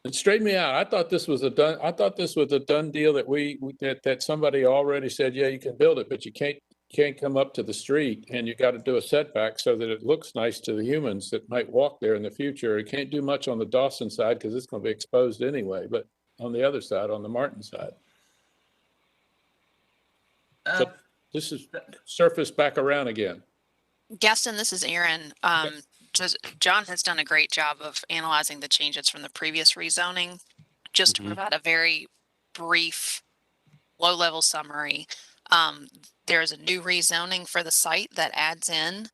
Speaker 1: And straighten me out. I thought this was a done deal that that somebody already said, yeah, you can build it, but you can't come up to the street and you got to do a setback so that it looks nice to the humans that might walk there in the future. You can't do much on the Dawson side because it's going to be exposed anyway, but on the other side, on the Martin side. So this is surface back around again.
Speaker 11: Gaston, this is Aaron. John has done a great job of analyzing the changes from the previous rezoning. Just to provide a very brief, low-level summary, there's a new rezoning for the site that adds in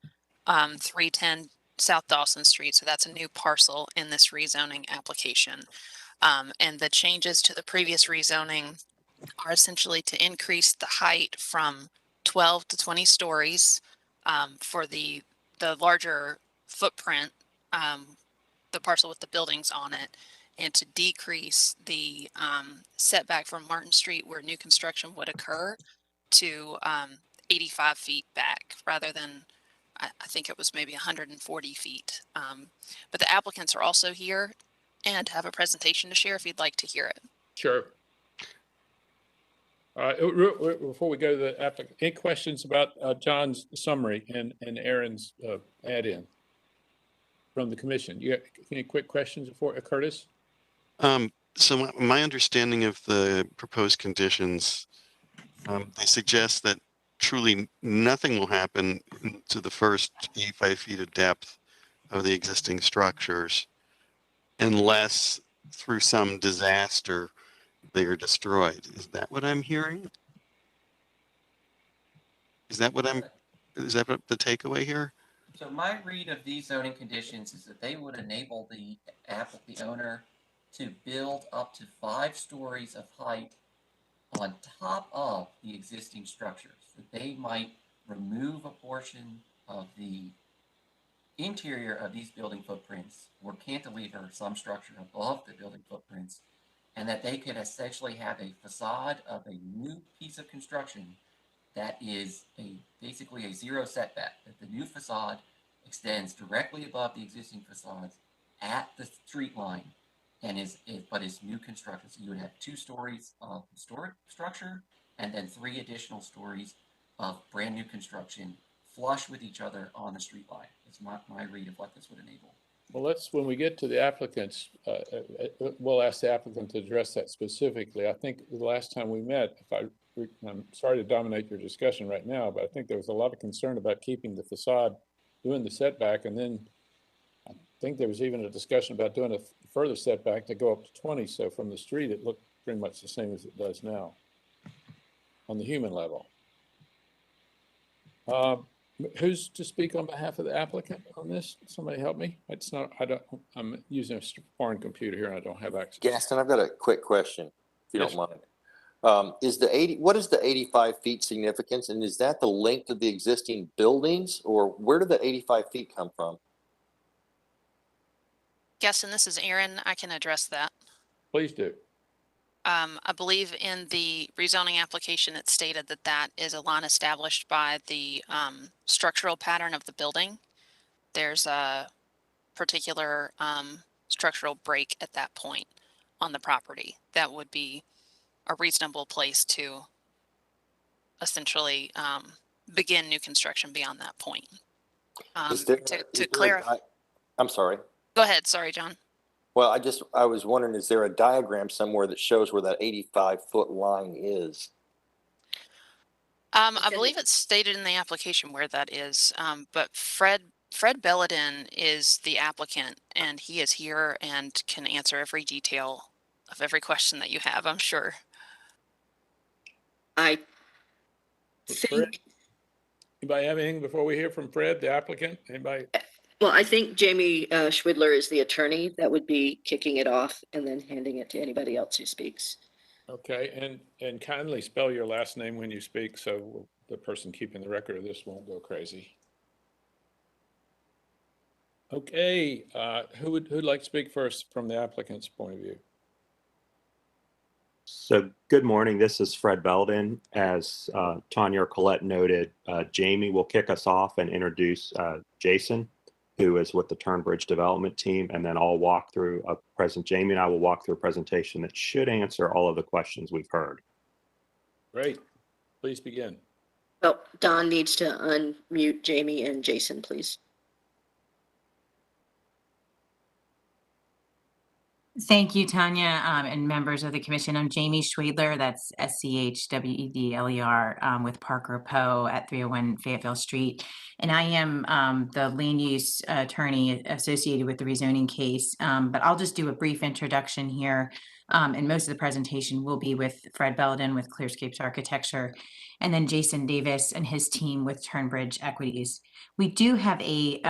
Speaker 11: 310 South Dawson Street. So that's a new parcel in this rezoning application. And the changes to the previous rezoning are essentially to increase the height from 12 to 20 stories for the larger footprint, the parcel with the buildings on it, and to decrease the setback from Martin Street where new construction would occur to 85 feet back rather than, I think it was maybe 140 feet. But the applicants are also here and have a presentation to share if you'd like to hear it.
Speaker 1: Sure. Before we go to the applicant, any questions about John's summary and Aaron's add-in from the commission? You got any quick questions for Curtis?
Speaker 8: So my understanding of the proposed conditions, they suggest that truly nothing will happen to the first 85 feet of depth of the existing structures unless through some disaster they are destroyed. Is that what I'm hearing? Is that what the takeaway here?
Speaker 10: So my read of these zoning conditions is that they would enable the owner to build up to 5 stories of height on top of the existing structures. That they might remove a portion of the interior of these building footprints or cantilever some structure above the building footprints, and that they could essentially have a facade of a new piece of construction that is basically a zero setback, that the new facade extends directly above the existing facades at the street line and is new construction. So you would have 2 stories of historic structure and then 3 additional stories of brand new construction flush with each other on the street line. It's my read of what this would enable.
Speaker 1: Well, when we get to the applicants, we'll ask the applicant to address that specifically. I think the last time we met, I'm sorry to dominate your discussion right now, but I think there was a lot of concern about keeping the facade, doing the setback, and then I think there was even a discussion about doing a further setback to go up to 20. So from the street, it looked pretty much the same as it does now on the human level. Who's to speak on behalf of the applicant on this? Somebody help me. I'm using a foreign computer here and I don't have access.
Speaker 4: Gaston, I've got a quick question, if you
Speaker 1: Yes.
Speaker 4: don't mind. What is the 85 feet significance, and is that the length of the existing buildings, or where did the 85 feet come from?
Speaker 11: Guess, and this is Aaron. I can address that.
Speaker 1: Please do.
Speaker 11: I believe in the rezoning application, it stated that that is a line established by the structural pattern of the building. There's a particular structural break at that point on the property. That would be a reasonable place to essentially begin new construction beyond that point. To clarify,
Speaker 4: I'm sorry.
Speaker 11: Go ahead. Sorry, John.
Speaker 4: Well, I was wondering, is there a diagram somewhere that shows where that 85-foot line is?
Speaker 11: I believe it's stated in the application where that is, but Fred Belladin is the applicant, and he is here and can answer every detail of every question that you have, I'm sure.
Speaker 2: I
Speaker 1: Fred,
Speaker 2: think,
Speaker 1: anybody have anything before we hear from Fred, the applicant? Anybody?
Speaker 2: well, I think Jamie Schwidler is the attorney that would be kicking it off and then handing it to anybody else who speaks.
Speaker 1: Okay, and kindly spell your last name when you speak so the person keeping the record of this won't go crazy. Okay, who'd like to speak first from the applicant's point of view?
Speaker 12: So good morning. This is Fred Belden. As Tanya or Colette noted, Jamie will kick us off and introduce Jason, who is with the Turnbridge Development Team, and then I'll walk through Jamie and I will walk through a presentation that should answer all of the questions we've heard.
Speaker 1: Great. Please begin.
Speaker 2: Well, Don needs to unmute Jamie and Jason, please.
Speaker 13: Thank you, Tanya, and members of the commission. I'm Jamie Schwedler, that's SCHWEDLER, with Parker Poe at 301 Fayetteville Street. And I am the land use attorney associated with the rezoning case, but I'll just do a brief introduction here. And most of the presentation will be with Fred Belden with Clearscapes Architecture, and then Jason Davis and his team with Turnbridge Equities. We do have a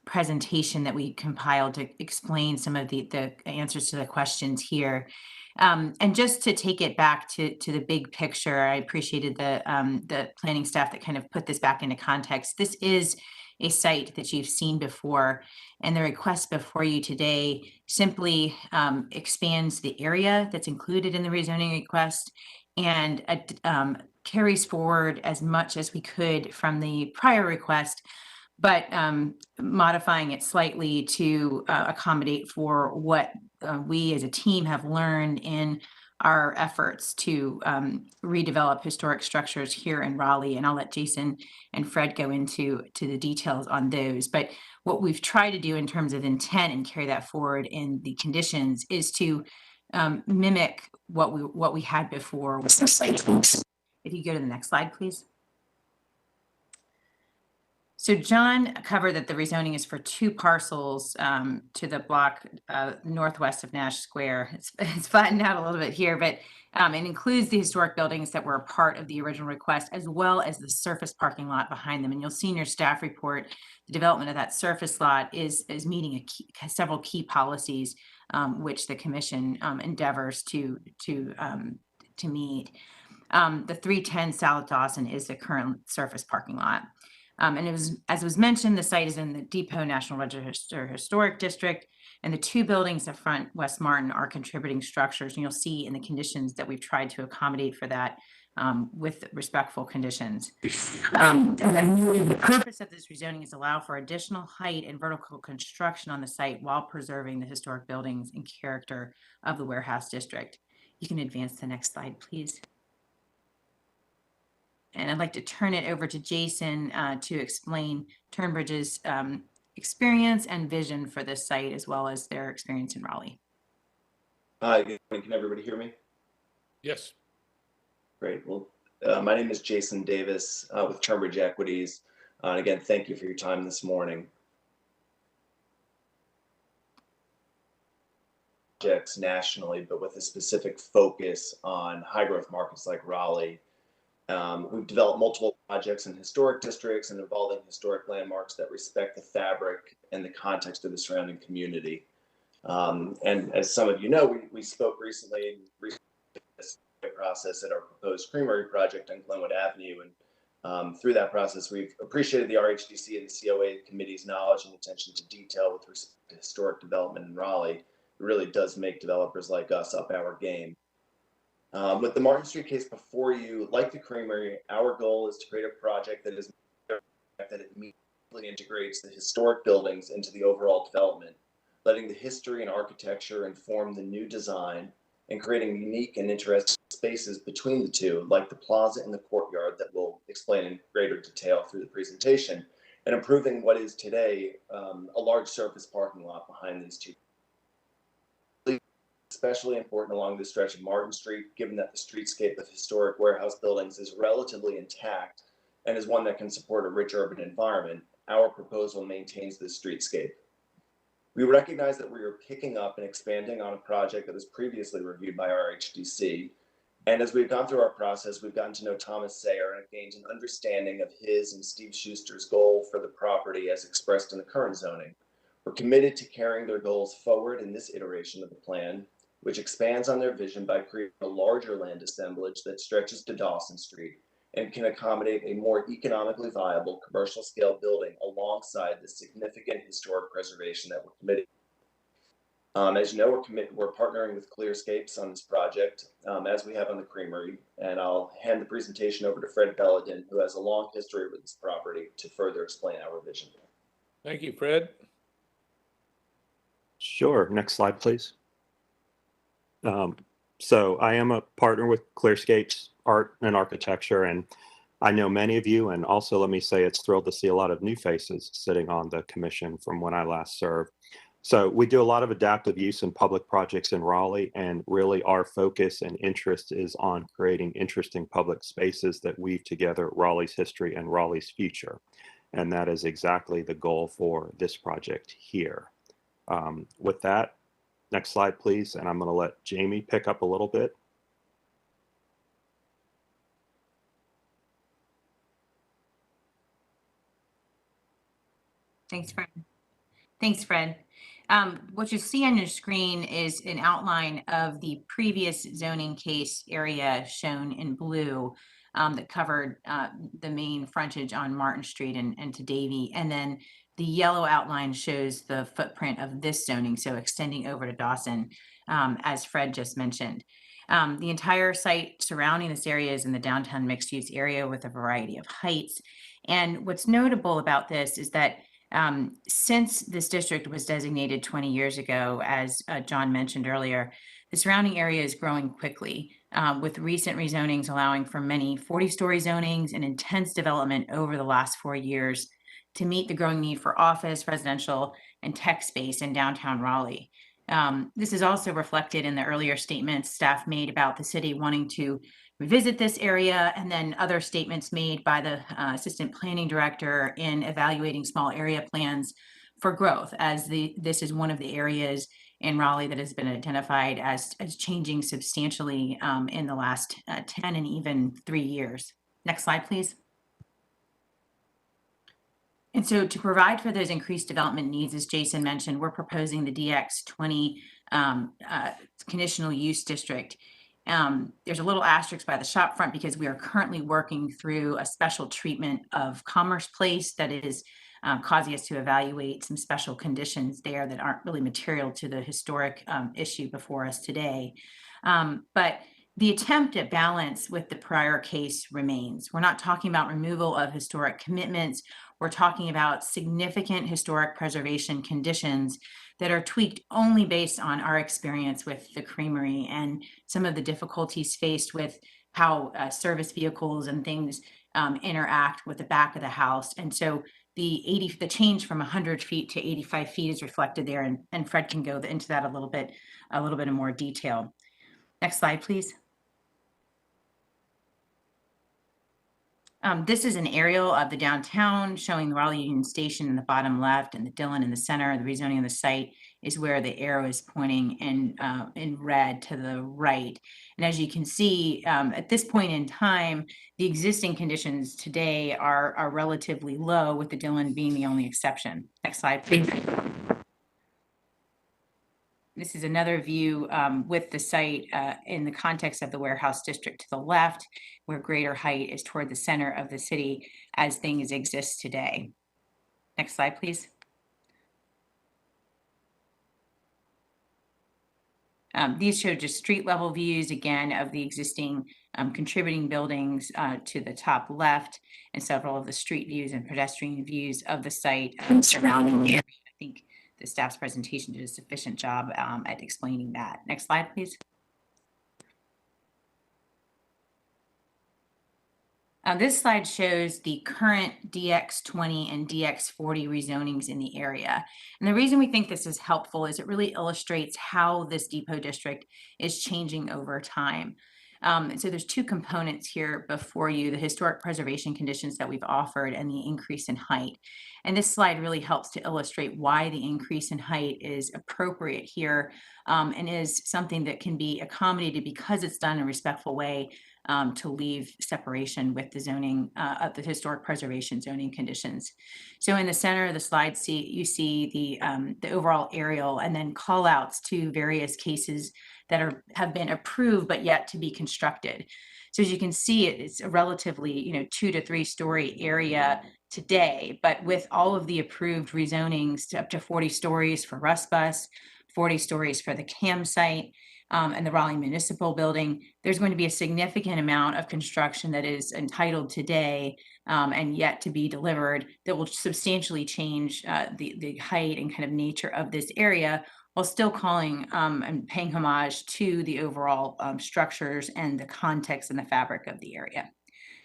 Speaker 13: presentation that we compiled to explain some of the answers to the questions here. And just to take it back to the big picture, I appreciated the planning staff that kind of put this back into context. This is a site that you've seen before, and the request before you today simply expands the area that's included in the rezoning request and carries forward as much as we could from the prior request, but modifying it slightly to accommodate for what we as a team have learned in our efforts to redevelop historic structures here in Raleigh. And I'll let Jason and Fred go into the details on those. But what we've tried to do in terms of intent and carry that forward in the conditions is to mimic what we had before with the site. If you go to the next slide, please. So John covered that the rezoning is for 2 parcels to the block northwest of Nash Square. It's flattened out a little bit here, but it includes the historic buildings that were a part of the original request, as well as the surface parking lot behind them. And you'll see in your staff report, the development of that surface lot is meeting several key policies, which the commission endeavors to meet. The 310 South Dawson is the current surface parking lot. And it was, as was mentioned, the site is in the Depot National Register Historic District, and the 2 buildings that front West Martin are contributing structures. And you'll see in the conditions that we've tried to accommodate for that with respectful conditions. And then the purpose of this rezoning is allow for additional height and vertical construction on the site while preserving the historic buildings and character of the warehouse district. You can advance the next slide, please. And I'd like to turn it over to Jason to explain Turnbridge's experience and vision for this site, as well as their experience in Raleigh.
Speaker 14: Hi, good morning. Can everybody hear me?
Speaker 1: Yes.
Speaker 14: Great. Well, my name is Jason Davis with Turnbridge Equities. And again, thank you for your time this morning. Projects nationally, but with a specific focus on high growth markets like Raleigh. We've developed multiple projects in historic districts and involving historic landmarks that respect the fabric and the context of the surrounding community. And as some of you know, we spoke recently in this process at our proposed creamery project on Glenwood Avenue. And through that process, we've appreciated the RHDC and the COA committee's knowledge and attention to detail with respect to historic development in Raleigh. It really does make developers like us up our game. With the Martin Street case before you, like the creamery, our goal is to create a project that immediately integrates the historic buildings into the overall development, letting the history and architecture inform the new design and creating unique and interesting spaces between the two, like the plaza and the courtyard that we'll explain in greater detail through the presentation, and improving what is today a large surface parking lot behind these two. Especially important along the stretch of Martin Street, given that the streetscape of historic warehouse buildings is relatively intact and is one that can support a rich urban environment. Our proposal maintains this streetscape. We recognize that we are picking up and expanding on a project that was previously reviewed by RHDC. And as we've gone through our process, we've gotten to know Thomas Sayer and gained an understanding of his and Steve Schuster's goal for the property as expressed in the current zoning. We're committed to carrying their goals forward in this iteration of the plan, which expands on their vision by creating a larger land assemblage that stretches to Dawson Street and can accommodate a more economically viable commercial scale building alongside the significant historic preservation that we're committed. As you know, we're partnering with Clearscapes on this project, as we have on the creamery, and I'll hand the presentation over to Fred Belladin, who has a long history with this property, to further explain our vision.
Speaker 1: Thank you, Fred.
Speaker 12: Sure. Next slide, please. So I am a partner with Clearscapes Art and Architecture, and I know many of you, and also let me say it's thrilled to see a lot of new faces sitting on the commission from when I last served. So we do a lot of adaptive use in public projects in Raleigh, and really our focus and interest is on creating interesting public spaces that weave together Raleigh's history and Raleigh's future. And that is exactly the goal for this project here. With that, next slide, please. And I'm going to let Jamie pick up a little bit.
Speaker 13: Thanks, Fred. Thanks, Fred. What you see on your screen is an outline of the previous zoning case area shown in blue that covered the main frontage on Martin Street and to Davie. And then the yellow outline shows the footprint of this zoning, so extending over to Dawson, as Fred just mentioned. The entire site surrounding this area is in the downtown mixed-use area with a variety of heights. And what's notable about this is that since this district was designated 20 years ago, as John mentioned earlier, the surrounding area is growing quickly, with recent rezonings allowing for many 40-story zonings and intense development over the last 4 years to meet the growing need for office, residential, and tech space in downtown Raleigh. This is also reflected in the earlier statements staff made about the city wanting to revisit this area, and then other statements made by the assistant planning director in evaluating small area plans for growth, as this is one of the areas in Raleigh that has been identified as changing substantially in the last 10 and even 3 years. Next slide, please. And so to provide for those increased development needs, as Jason mentioned, we're proposing the DX20 conditional use district. There's a little asterisk by the shop front because we are currently working through a special treatment of Commerce Place that is causing us to evaluate some special conditions there that aren't really material to the historic issue before us today. But the attempt at balance with the prior case remains. We're not talking about removal of historic commitments. We're talking about significant historic preservation conditions that are tweaked only based on our experience with the creamery and some of the difficulties faced with how service vehicles and things interact with the back of the house. And so the change from 100 feet to 85 feet is reflected there, and Fred can go into that a little bit in more detail. Next slide, please. This is an aerial of the downtown showing the Raleigh Union Station in the bottom left and the Dillon in the center. The rezoning of the site is where the arrow is pointing in red to the right. And as you can see, at this point in time, the existing conditions today are relatively low, with the Dillon being the only exception. Next slide, please. This is another view with the site in the context of the warehouse district to the left, where greater height is toward the center of the city as things exist today. Next slide, please. These show just street level views, again, of the existing contributing buildings to the top left, and several of the street views and pedestrian views of the site surrounding the area. I think the staff's presentation did a sufficient job at explaining that. Next slide, please. This slide shows the current DX20 and DX40 rezonings in the area. And the reason we think this is helpful is it really illustrates how this depot district is changing over time. So there's two components here before you: the historic preservation conditions that we've offered and the increase in height. And this slide really helps to illustrate why the increase in height is appropriate here and is something that can be accommodated because it's done in a respectful way to leave separation with the zoning of the historic preservation zoning conditions. So in the center of the slide, you see the overall aerial, and then call outs to various cases that have been approved but yet to be constructed. So as you can see, it's a relatively 2 to 3 story area today, but with all of the approved rezonings to up to 40 stories for Russ Bus, 40 stories for the campsite, and the Raleigh Municipal Building, there's going to be a significant amount of construction that is entitled today and yet to be delivered that will substantially change the height and kind of nature of this area, while still calling and paying homage to the overall structures and the context and the fabric of the area.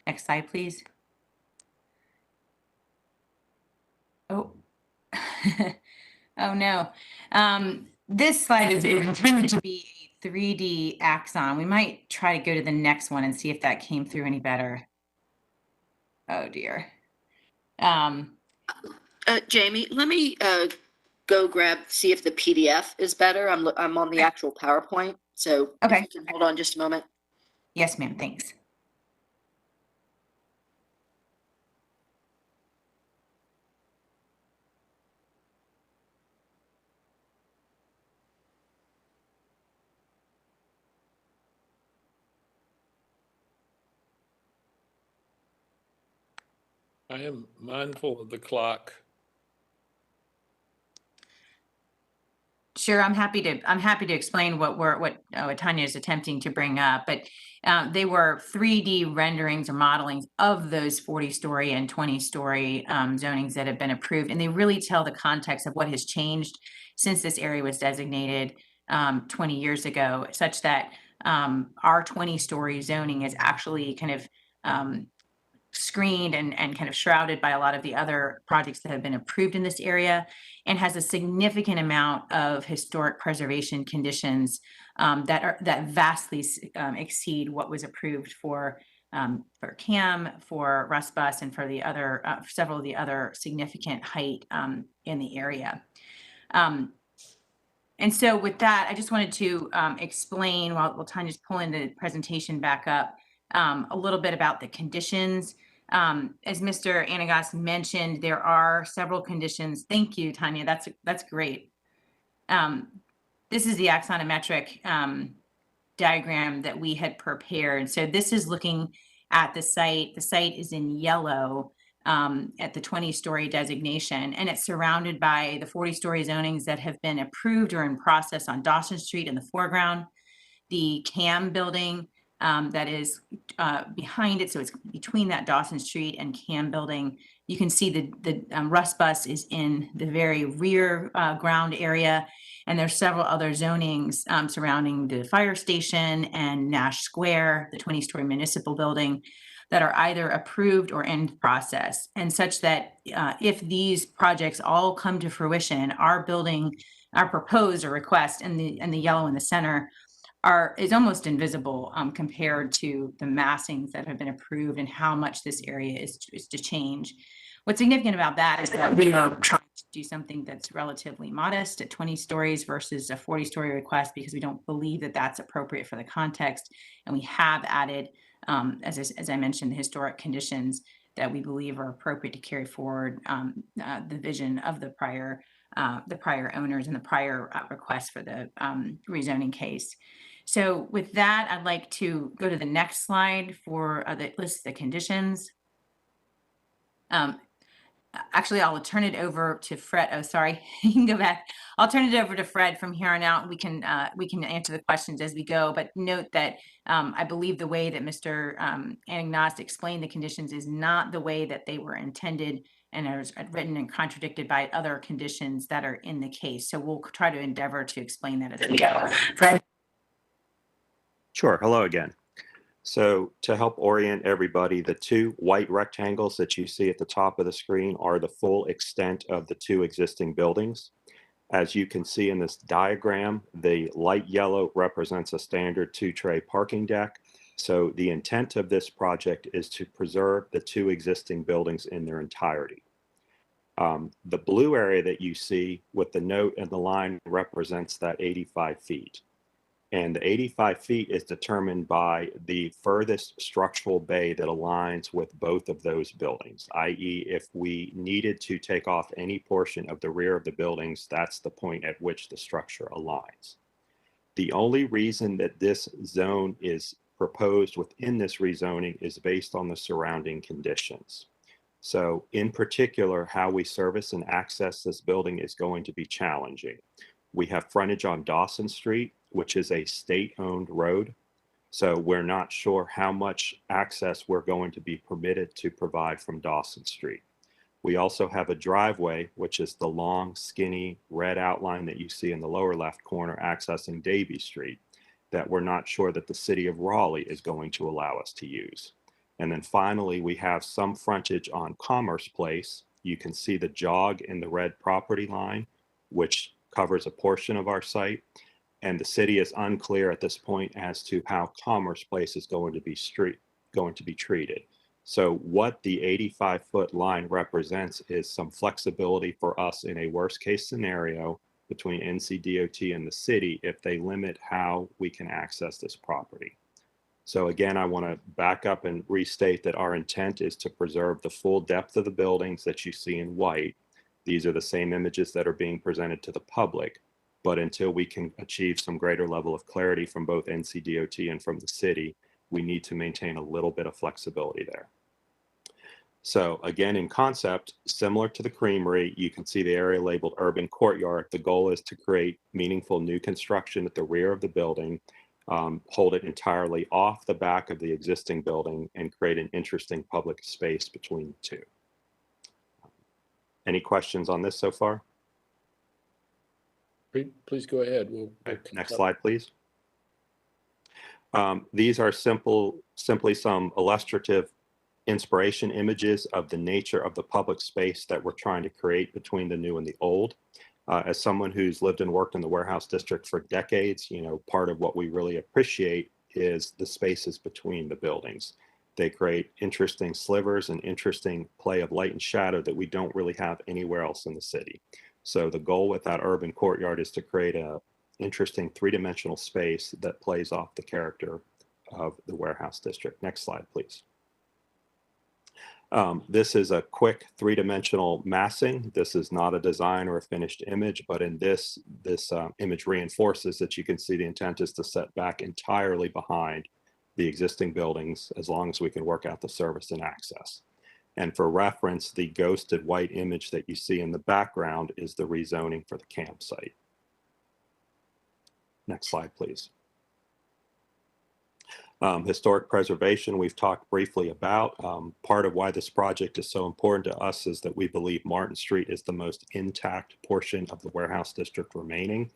Speaker 13: Next slide, please. Oh, oh no. This slide is intended to be a 3D axon. We might try to go to the next one and see if that came through any better. Oh dear.
Speaker 2: Jamie, let me go see if the PDF is better. I'm on the actual PowerPoint, so
Speaker 13: okay.
Speaker 2: If you can hold on just a moment.
Speaker 13: Yes, ma'am. Thanks.
Speaker 1: I am mindful of the clock.
Speaker 13: Sure, I'm happy to explain what Tanya is attempting to bring up, but they were 3D renderings or modelings of those 40-story and 20-story zonings that have been approved, and they really tell the context of what has changed since this area was designated 20 years ago, such that our 20-story zoning is actually kind of screened and kind of shrouded by a lot of the other projects that have been approved in this area, and has a significant amount of historic preservation conditions that vastly exceed what was approved for CAM, for Russ Bus, and for the other several of the other significant height in the area. And so with that, I just wanted to explain while Tanya's pulling the presentation back up a little bit about the conditions. As Mr. Anagas mentioned, there are several conditions. Thank you, Tanya. That's great. This is the axonometric diagram that we had prepared. So this is looking at the site. The site is in yellow at the 20-story designation, and it's surrounded by the 40-story zonings that have been approved or in process on Dawson Street in the foreground. The CAM building that is behind it, so it's between that Dawson Street and CAM building. You can see the Russ Bus is in the very rear ground area, and there's several other zonings surrounding the fire station and Nash Square, the 20-story municipal building, that are either approved or in process, and such that if these projects all come to fruition, our building, our proposed or request in the yellow in the center is almost invisible compared to the massings that have been approved and how much this area is to change. What's significant about that is that we are trying to do something that's relatively modest at 20 stories versus a 40-story request, because we don't believe that that's appropriate for the context. And we have added, as I mentioned, the historic conditions that we believe are appropriate to carry forward the vision of the prior owners and the prior request for the rezoning case. So with that, I'd like to go to the next slide for the list of the conditions. Actually, I'll turn it over to Fred. Oh, sorry, you can go back. I'll turn it over to Fred from here on out. We can answer the questions as we go, but note that I believe the way that Mr. Anagnost explained the conditions is not the way that they were intended and are written and contradicted by other conditions that are in the case. So we'll try to endeavor to explain that as we go. Fred?
Speaker 12: Sure. Hello again. So to help orient everybody, the two white rectangles that you see at the top of the screen are the full extent of the two existing buildings. As you can see in this diagram, the light yellow represents a standard two-tray parking deck. So the intent of this project is to preserve the two existing buildings in their entirety. The blue area that you see with the note and the line represents that 85 feet. And the 85 feet is determined by the furthest structural bay that aligns with both of those buildings, i.e. if we needed to take off any portion of the rear of the buildings, that's the point at which the structure aligns. The only reason that this zone is proposed within this rezoning is based on the surrounding conditions. So in particular, how we service and access this building is going to be challenging. We have frontage on Dawson Street, which is a state-owned road. So we're not sure how much access we're going to be permitted to provide from Dawson Street. We also have a driveway, which is the long, skinny red outline that you see in the lower left corner accessing Davie Street, that we're not sure that the city of Raleigh is going to allow us to use. And then finally, we have some frontage on Commerce Place. You can see the jog in the red property line, which covers a portion of our site. And the city is unclear at this point as to how Commerce Place is going to be treated. So what the 85-foot line represents is some flexibility for us in a worst case scenario between NCDOT and the city if they limit how we can access this property. So again, I want to back up and restate that our intent is to preserve the full depth of the buildings that you see in white. These are the same images that are being presented to the public. But until we can achieve some greater level of clarity from both NCDOT and from the city, we need to maintain a little bit of flexibility there. So again, in concept, similar to the creamery, you can see the area labeled urban courtyard. The goal is to create meaningful new construction at the rear of the building, hold it entirely off the back of the existing building, and create an interesting public space between the two. Any questions on this so far?
Speaker 1: Please go ahead.
Speaker 12: Next slide, please. These are simply some illustrative inspiration images of the nature of the public space that we're trying to create between the new and the old. As someone who's lived and worked in the warehouse district for decades, you know, part of what we really appreciate is the spaces between the buildings. They create interesting slivers and interesting play of light and shadow that we don't really have anywhere else in the city. So the goal with that urban courtyard is to create a interesting three-dimensional space that plays off the character of the warehouse district. Next slide, please. This is a quick three-dimensional massing. This is not a design or a finished image, but in this image reinforces that you can see the intent is to set back entirely behind the existing buildings as long as we can work out the service and access. And for reference, the ghosted white image that you see in the background is the rezoning for the campsite. Next slide, please. Historic preservation, we've talked briefly about. Part of why this project is so important to us is that we believe Martin Street is the most intact portion of the warehouse district remaining.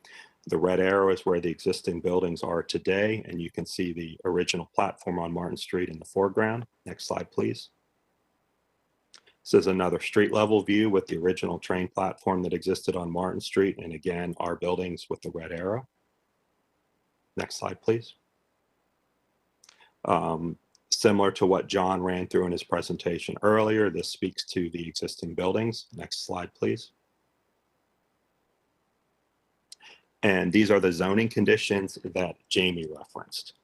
Speaker 12: The red arrow is where the existing buildings are today, and you can see the original platform on Martin Street in the foreground. Next slide, please. This is another street level view with the original train platform that existed on Martin Street, and again, our buildings with the red arrow. Next slide, please. Similar to what John ran through in his presentation earlier, this speaks to the existing buildings. Next slide, please. And these are the zoning conditions that Jamie referenced.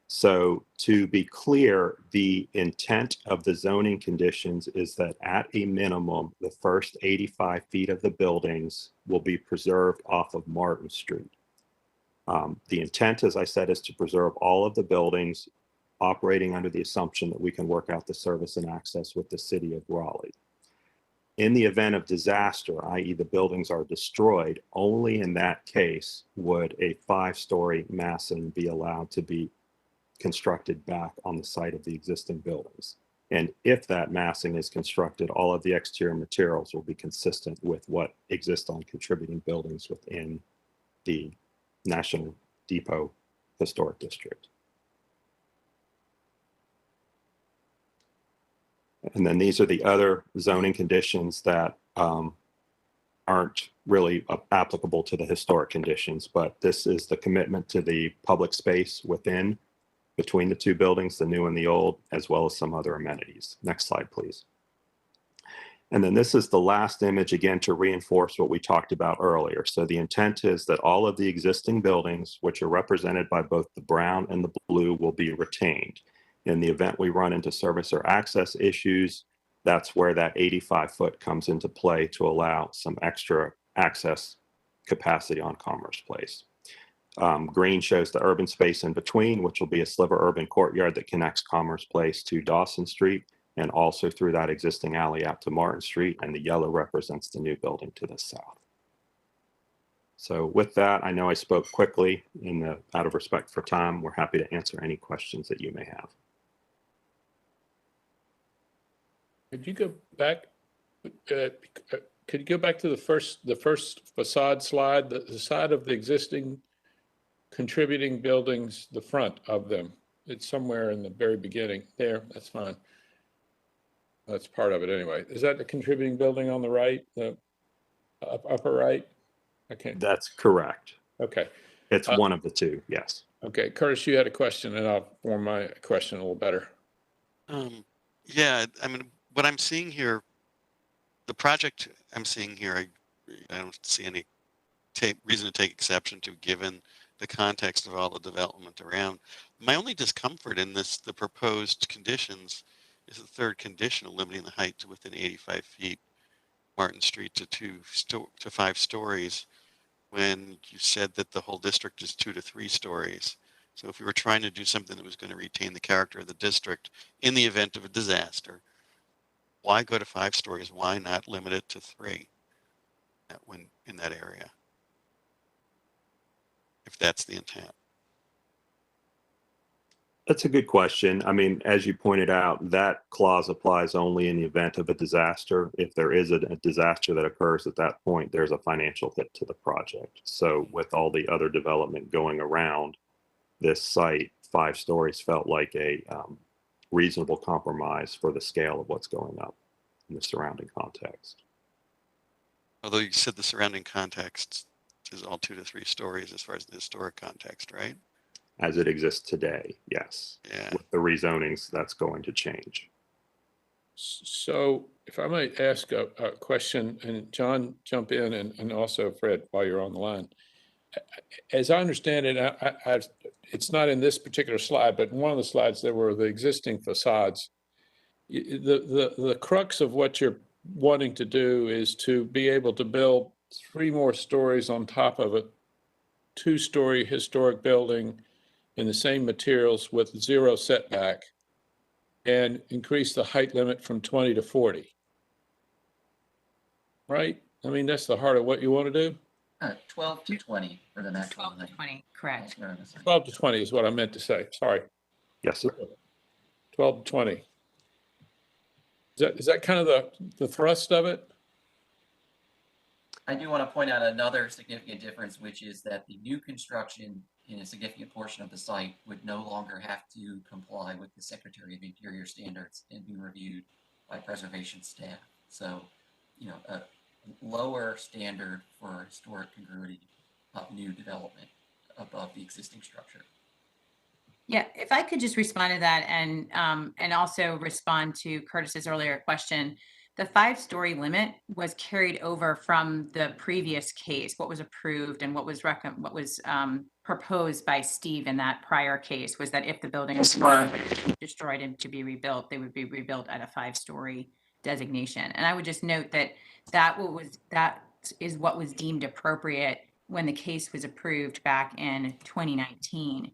Speaker 12: So to be clear, the intent of the zoning conditions is that at a minimum, the first 85 feet of the buildings will be preserved off of Martin Street. The intent, as I said, is to preserve all of the buildings operating under the assumption that we can work out the service and access with the city of Raleigh. In the event of disaster, i.e. the buildings are destroyed, only in that case would a 5-story massing be allowed to be constructed back on the site of the existing buildings. And if that massing is constructed, all of the exterior materials will be consistent with what exists on contributing buildings within the National Depot Historic District. And then these are the other zoning conditions that aren't really applicable to the historic conditions, but this is the commitment to the public space within, between the two buildings, the new and the old, as well as some other amenities. Next slide, please. And then this is the last image, again, to reinforce what we talked about earlier. So the intent is that all of the existing buildings, which are represented by both the brown and the blue, will be retained. In the event we run into service or access issues, that's where that 85-foot comes into play to allow some extra access capacity on Commerce Place. Green shows the urban space in between, which will be a sliver urban courtyard that connects Commerce Place to Dawson Street and also through that existing alley out to Martin Street, and the yellow represents the new building to the south. So with that, I know I spoke quickly out of respect for time. We're happy to answer any questions that you may have.
Speaker 1: Could you go back? Could you go back to the first facade slide, the side of the existing contributing buildings, the front of them? It's somewhere in the very beginning. There, that's fine. That's part of it anyway. Is that the contributing building on the right, the upper right? Okay.
Speaker 12: That's correct.
Speaker 1: Okay.
Speaker 12: It's one of the two, yes.
Speaker 1: Okay, Curtis, you had a question, and I'll form my question a little better.
Speaker 8: Yeah, I mean, what I'm seeing here, the project I'm seeing here, I don't see any reason to take exception to, given the context of all the development around. My only discomfort in the proposed conditions is the third condition, limiting the height to within 85 feet, Martin Street to 5 stories, when you said that the whole district is 2 to 3 stories. So if we were trying to do something that was going to retain the character of the district in the event of a disaster, why go to 5 stories? Why not limit it to 3 when in that area, if that's the intent?
Speaker 12: That's a good question. I mean, as you pointed out, that clause applies only in the event of a disaster. If there is a disaster that occurs at that point, there's a financial hit to the project. So with all the other development going around this site, 5 stories felt like a reasonable compromise for the scale of what's going up in the surrounding context.
Speaker 8: Although you said the surrounding context is all 2 to 3 stories as far as the historic context, right?
Speaker 12: As it exists today, yes.
Speaker 8: Yeah.
Speaker 12: With the rezonings, that's going to change.
Speaker 1: So if I might ask a question, and John, jump in, and also Fred, while you're on the line. As I understand it, it's not in this particular slide, but in one of the slides, there were the existing facades. The crux of what you're wanting to do is to be able to build 3 more stories on top of a 2-story historic building in the same materials with 0 setback, and increase the height limit from 20 to 40. Right? I mean, that's the heart of what you want to do.
Speaker 10: 12 to 20 for the maximum
Speaker 13: 12 to
Speaker 10: height.
Speaker 13: 20, correct.
Speaker 1: 12 to 20 is what I meant to say. Sorry.
Speaker 12: Yes, sir.
Speaker 1: 12 to 20. Is that kind of the thrust of it?
Speaker 10: I do want to point out another significant difference, which is that the new construction in a significant portion of the site would no longer have to comply with the Secretary of Interior standards and be reviewed by preservation staff. So, you know, a lower standard for historic congruity of new development above the existing structure.
Speaker 13: Yeah, if I could just respond to that and also respond to Curtis's earlier question. The 5-story limit was carried over from the previous case, what was approved and what was proposed by Steve in that prior case was that if the buildings were destroyed and to be rebuilt, they would be rebuilt at a 5-story designation. And I would just note that that is what was deemed appropriate when the case was approved back in 2019.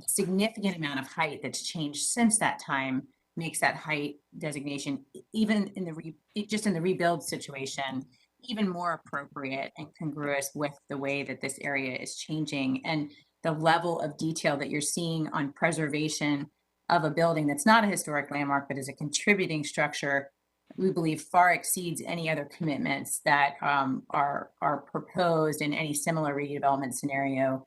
Speaker 13: Significant amount of height that's changed since that time makes that height designation, even in the rebuild situation, even more appropriate and congruous with the way that this area is changing and the level of detail that you're seeing on preservation of a building that's not a historic landmark but is a contributing structure. We believe far exceeds any other commitments that are proposed in any similar redevelopment scenario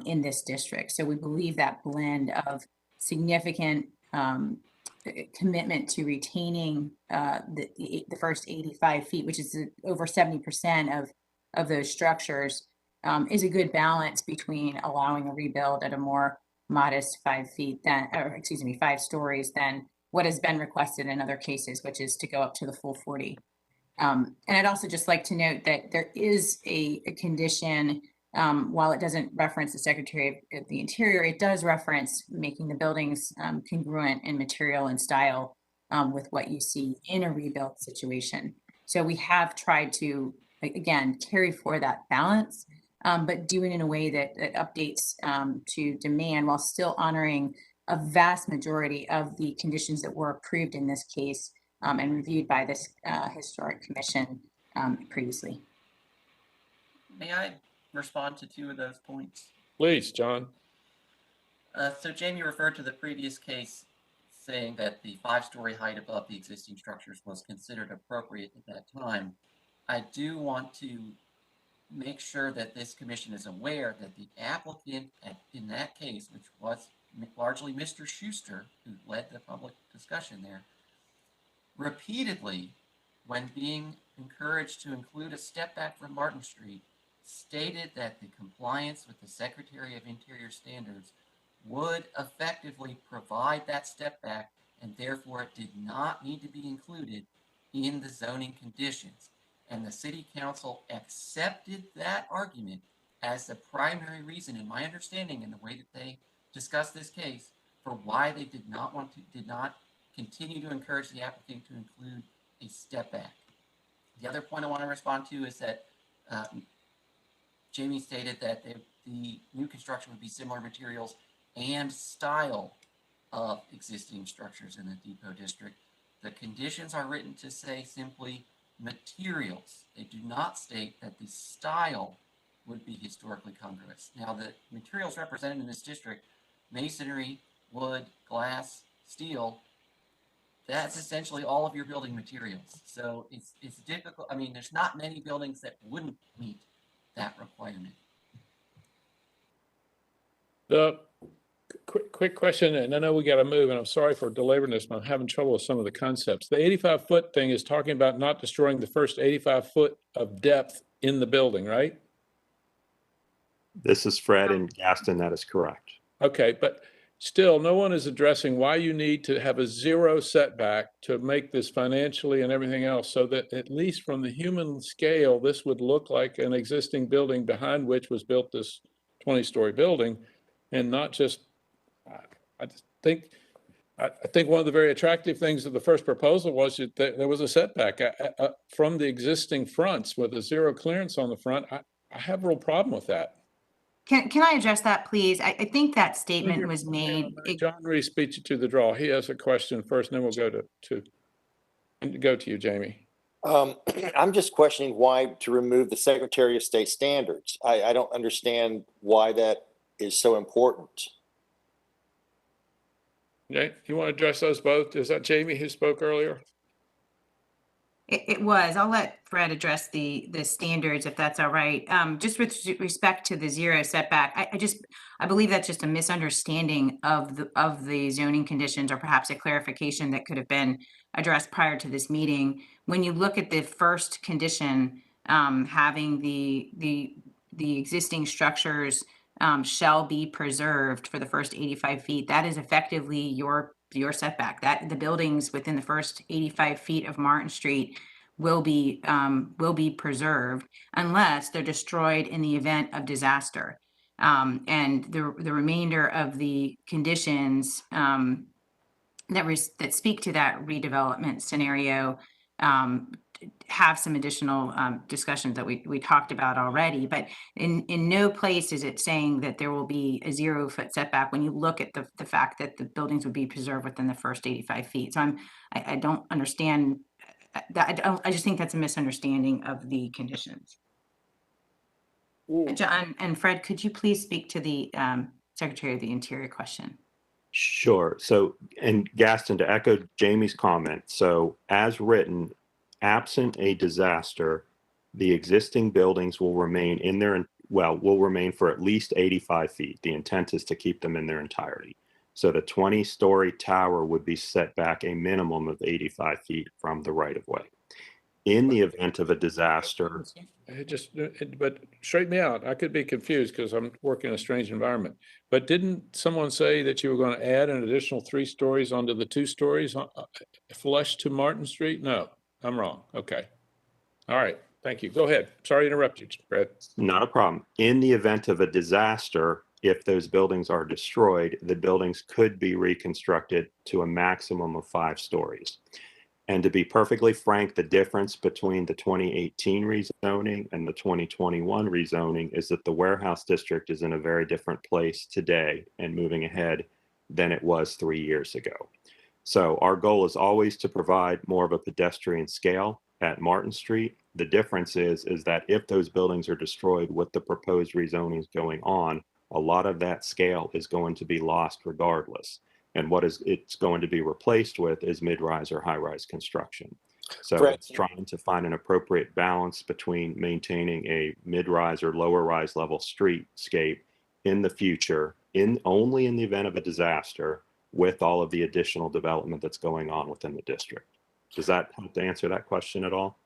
Speaker 13: in this district. So we believe that blend of significant commitment to retaining the first 85 feet, which is over 70% of those structures, is a good balance between allowing a rebuild at a more modest 5 stories than what has been requested in other cases, which is to go up to the full 40. And I'd also just like to note that there is a condition. While it doesn't reference the Secretary of the Interior, it does reference making the buildings congruent in material and style with what you see in a rebuilt situation. So we have tried to, again, carry forward that balance, but do it in a way that updates to demand while still honoring a vast majority of the conditions that were approved in this case and reviewed by this Historic Commission previously.
Speaker 10: May I respond to 2 of those points?
Speaker 1: Please, John.
Speaker 10: So Jamie referred to the previous case saying that the 5-story height above the existing structures was considered appropriate at that time. I do want to make sure that this commission is aware that the applicant in that case, which was largely Mr. Schuster, who led the public discussion there, repeatedly, when being encouraged to include a step back from Martin Street, stated that the compliance with the Secretary of Interior standards would effectively provide that step back, and therefore it did not need to be included in the zoning conditions. And the City Council accepted that argument as the primary reason, in my understanding, in the way that they discussed this case, for why they did not continue to encourage the applicant to include a step back. The other point I want to respond to is that Jamie stated that the new construction would be similar materials and style of existing structures in the Depot District. The conditions are written to say simply materials. They do not state that the style would be historically congruous. Now, the materials represented in this district, masonry, wood, glass, steel, that's essentially all of your building materials. So it's difficult. I mean, there's not many buildings that wouldn't meet that requirement.
Speaker 1: The quick question, and I know we got to move, and I'm sorry for deliberating this, but I'm having trouble with some of the concepts. The 85-foot thing is talking about not destroying the first 85 foot of depth in the building, right?
Speaker 12: This is Fred and Gaston. That is correct.
Speaker 1: Okay, but still, no one is addressing why you need to have a 0 setback to make this financially and everything else, so that at least from the human scale, this would look like an existing building behind which was built this 20-story building, and not just, I just think, I think one of the very attractive things of the first proposal was that there was a setback from the existing fronts with a 0 clearance on the front. I have a real problem with that.
Speaker 13: Can I address that, please? I think that statement was made.
Speaker 1: John Reese beat you to the draw. He has a question first, and then we'll go to you, Jamie.
Speaker 4: I'm just questioning why to remove the Secretary of State standards. I don't understand why that is so important.
Speaker 1: Okay, you want to address those both? Is that Jamie who spoke earlier?
Speaker 13: It was. I'll let Fred address the standards if that's all right. Just with respect to the 0 setback, I believe that's just a misunderstanding of the zoning conditions, or perhaps a clarification that could have been addressed prior to this meeting. When you look at the first condition, having the existing structures shall be preserved for the first 85 feet, that is effectively your setback. That the buildings within the first 85 feet of Martin Street will be preserved unless they're destroyed in the event of disaster. And the remainder of the conditions that speak to that redevelopment scenario have some additional discussions that we talked about already, but in no place is it saying that there will be a 0-foot setback when you look at the fact that the buildings would be preserved within the first 85 feet. So I don't understand that. I just think that's a misunderstanding of the conditions. John and Fred, could you please speak to the Secretary of the Interior question?
Speaker 12: Sure. So, and Gaston, to echo Jamie's comment, so as written, absent a disaster, the existing buildings will remain will remain for at least 85 feet. The intent is to keep them in their entirety. So the 20-story tower would be set back a minimum of 85 feet from the right-of-way. In the event of a disaster.
Speaker 1: But straighten me out. I could be confused because I'm working in a strange environment. But didn't someone say that you were going to add an additional 3 stories onto the 2 stories flush to Martin Street? No, I'm wrong. Okay. All right. Thank you. Go ahead. Sorry to interrupt you, Brett.
Speaker 12: Not a problem. In the event of a disaster, if those buildings are destroyed, the buildings could be reconstructed to a maximum of 5 stories. And to be perfectly frank, the difference between the 2018 rezoning and the 2021 rezoning is that the warehouse district is in a very different place today and moving ahead than it was 3 years ago. So our goal is always to provide more of a pedestrian scale at Martin Street. The difference is that if those buildings are destroyed with the proposed rezonings going on, a lot of that scale is going to be lost regardless. And it's going to be replaced with is mid-rise or high-rise construction. So it's trying to find an appropriate balance between maintaining a mid-rise or lower-rise level streetscape in the future, only in the event of a disaster, with all of the additional development that's going on within the district. Does that help to answer that question at all?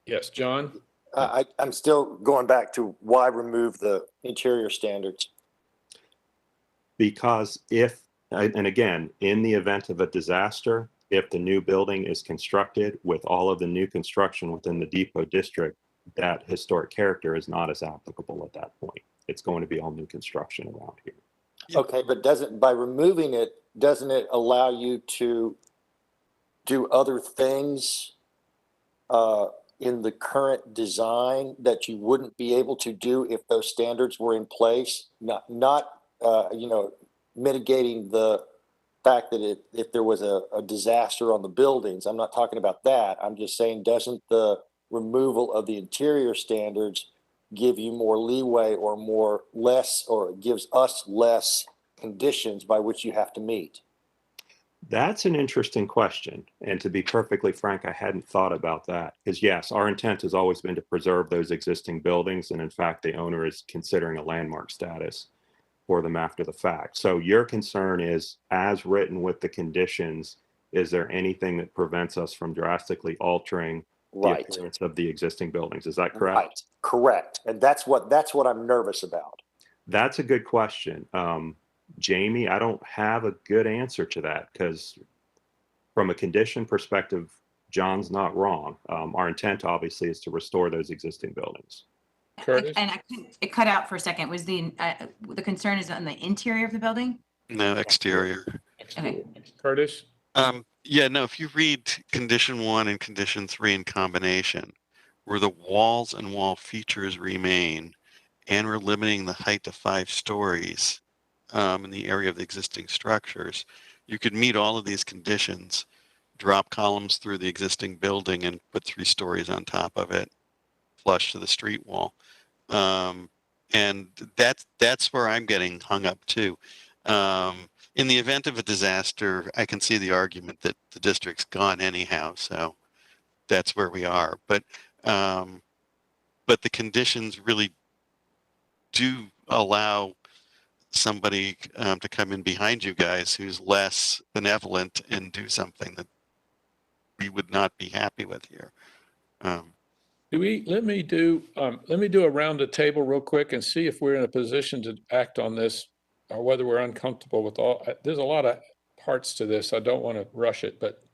Speaker 1: Yes, John?
Speaker 4: I'm still going back to why remove the interior standards.
Speaker 12: Because and again, in the event of a disaster, if the new building is constructed with all of the new construction within the depot district, that historic character is not as applicable at that point. It's going to be all new construction around here.
Speaker 4: Okay, but by removing it, doesn't it allow you to do other things in the current design that you wouldn't be able to do if those standards were in place? Not mitigating the fact that if there was a disaster on the buildings. I'm not talking about that. I'm just saying, doesn't the removal of the interior standards give you more leeway or gives us less conditions by which you have to meet?
Speaker 12: That's an interesting question. And to be perfectly frank, I hadn't thought about that. Because yes, our intent has always been to preserve those existing buildings. And in fact, the owner is considering a landmark status. for them after the fact. So your concern is, as written with the conditions, is there anything that prevents us from drastically altering the
Speaker 4: Right.
Speaker 12: appearance of the existing buildings? Is that correct?
Speaker 4: Right. Correct. And that's what I'm nervous about.
Speaker 12: That's a good question. Jamie, I don't have a good answer to that because from a condition perspective, John's not wrong. Our intent obviously is to restore those existing buildings.
Speaker 1: Curtis?
Speaker 13: It cut out for a second. Was the concern is on the interior of the building?
Speaker 8: No, exterior.
Speaker 13: Okay.
Speaker 1: Curtis?
Speaker 8: Yeah, no, if you read condition 1 and condition 3 in combination, where the walls and wall features remain, and we're limiting the height to 5 stories in the area of the existing structures, you could meet all of these conditions, drop columns through the existing building and put 3 stories on top of it, flush to the street wall. And that's where I'm getting hung up too. In the event of a disaster, I can see the argument that the district's gone anyhow, so that's where we are. But the conditions really do allow somebody to come in behind you guys who's less benevolent and do something that we would not be happy with here.
Speaker 1: Let me do a round the table real quick and see if we're in a position to act on this or whether we're uncomfortable with all, there's a lot of parts to this. I don't want to rush it, but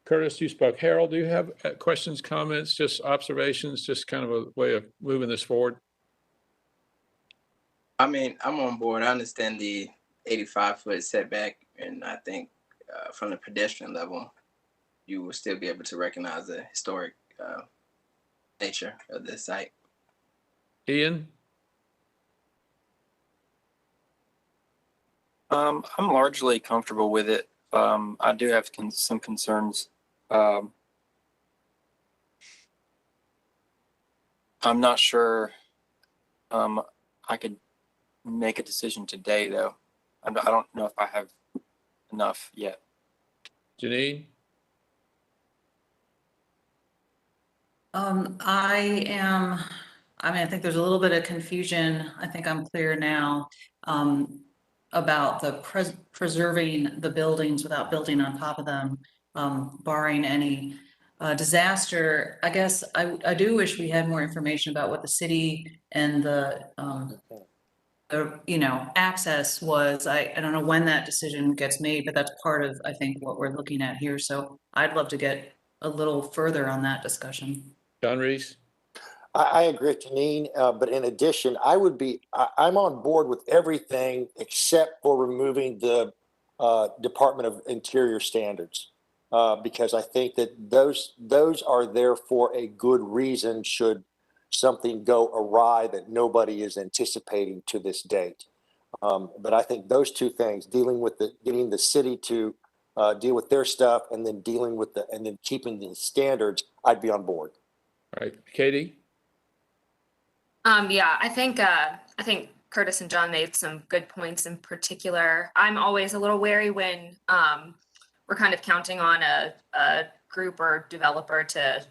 Speaker 1: Curtis, you spoke. Harold, do you have questions, comments, just observations, just kind of a way of moving this forward?
Speaker 15: I mean, I'm on board. I understand the 85-foot setback, and I think from the pedestrian level, you will still be able to recognize the historic nature of this site.
Speaker 1: Ian?
Speaker 16: I'm largely comfortable with it. I do have some concerns. I'm not sure I could make a decision today, though. I don't know if I have enough yet.
Speaker 1: Janine?
Speaker 17: I think there's a little bit of confusion. I think I'm clear now about the preserving the buildings without building on top of them, barring any disaster. I guess I do wish we had more information about what the city and the access was. I don't know when that decision gets made, but that's part of, I think, what we're looking at here. So I'd love to get a little further on that discussion.
Speaker 1: John Reese?
Speaker 4: I agree with Janine, but in addition, I'm on board with everything except for removing the Department of Interior standards. Because I think that those are there for a good reason should something go awry that nobody is anticipating to this date. But I think those two things, getting the city to deal with their stuff and then and then keeping the standards, I'd be on board.
Speaker 1: All right, Katie?
Speaker 3: Yeah, I think Curtis and John made some good points. In particular, I'm always a little wary when we're kind of counting on a group or developer to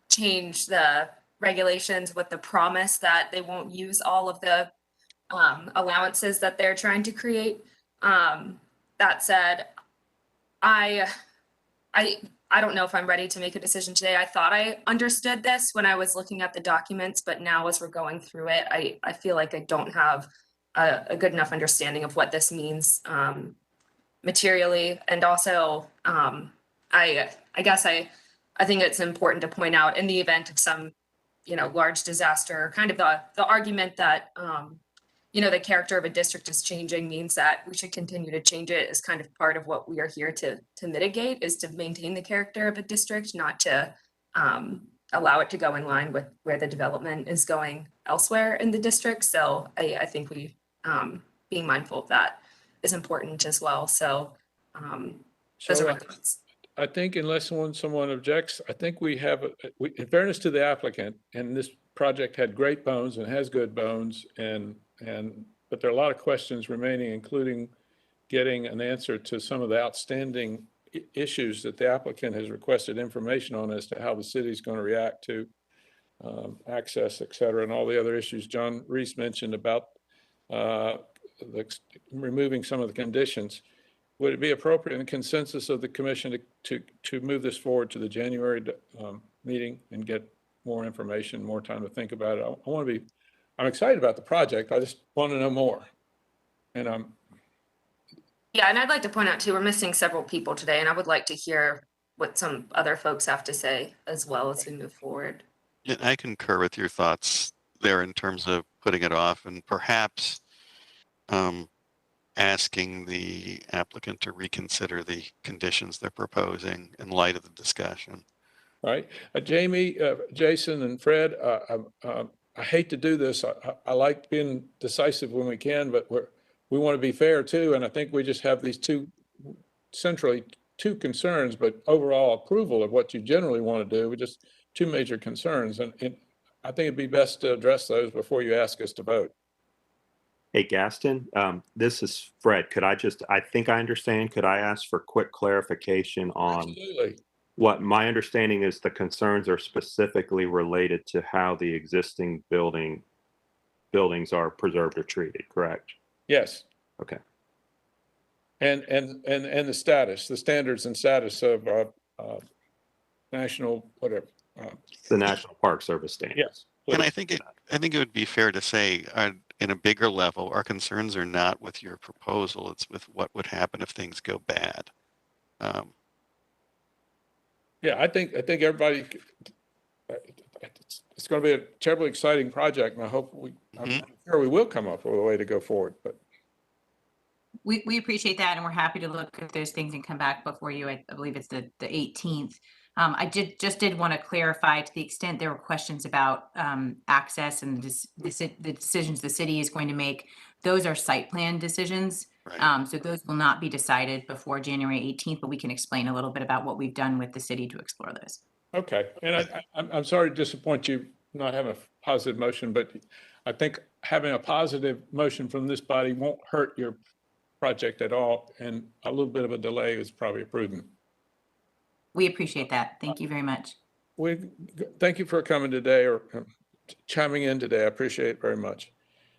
Speaker 3: change the regulations with the promise that they won't use all of the allowances that they're trying to create. That said, I don't know if I'm ready to make a decision today. I thought I understood this when I was looking at the documents, but now as we're going through it, I feel like I don't have a good enough understanding of what this means materially. And also, I guess I think it's important to point out in the event of some, large disaster, kind of the argument that, the character of a district is changing means that we should continue to change it is kind of part of what we are here to mitigate, is to maintain the character of a district, not to allow it to go in line with where the development is going elsewhere in the district. So I think we being mindful of that is important as well. So those are my thoughts.
Speaker 1: I think unless someone objects, I think we have, in fairness to the applicant, and this project had great bones and has good bones, but there are a lot of questions remaining, including getting an answer to some of the outstanding issues that the applicant has requested information on as to how the city is going to react to. access, et cetera, and all the other issues John Reese mentioned about removing some of the conditions. Would it be appropriate in the consensus of the commission to move this forward to the January meeting and get more information, more time to think about it? I'm excited about the project. I just want to know more. And
Speaker 3: Yeah, and I'd like to point out too, we're missing several people today, and I would like to hear what some other folks have to say as well as we move forward.
Speaker 8: Yeah, I concur with your thoughts there in terms of putting it off and perhaps asking the applicant to reconsider the conditions they're proposing in light of the discussion.
Speaker 1: all right, Jamie, Jason, and Fred, I hate to do this. I like being decisive when we can, but we want to be fair too. And I think we just have these centrally two concerns, but overall approval of what you generally want to do. We just two major concerns. And I think it'd be best to address those before you ask us to vote.
Speaker 12: Hey, Gaston, this is Fred. I think I understand. Could I ask for quick clarification on
Speaker 1: Absolutely.
Speaker 12: what my understanding is? The concerns are specifically related to how the existing buildings are preserved or treated, correct?
Speaker 1: Yes.
Speaker 12: Okay.
Speaker 1: And the status, the standards and status of national, whatever.
Speaker 12: The National Park Service standard.
Speaker 1: Yes.
Speaker 8: And I think it would be fair to say, in a bigger level, our concerns are not with your proposal; it's with what would happen if things go bad.
Speaker 1: Yeah, I think everybody. It's going to be a terribly exciting project, and I hope I'm sure we will come up with a way to go forward. But
Speaker 13: We appreciate that, and we're happy to look at those things and come back before you. I believe it's the 18th. I did want to clarify, to the extent there were questions about access and the decisions the city is going to make. Those are site plan decisions.
Speaker 8: Right.
Speaker 13: So those will not be decided before January 18th, but we can explain a little bit about what we've done with the city to explore those.
Speaker 1: okay, and I'm sorry to disappoint you not having a positive motion, but I think having a positive motion from this body won't hurt your project at all, and a little bit of a delay is probably prudent.
Speaker 13: We appreciate that. Thank you very much.
Speaker 1: Thank you for coming today or chiming in today. I appreciate it very much.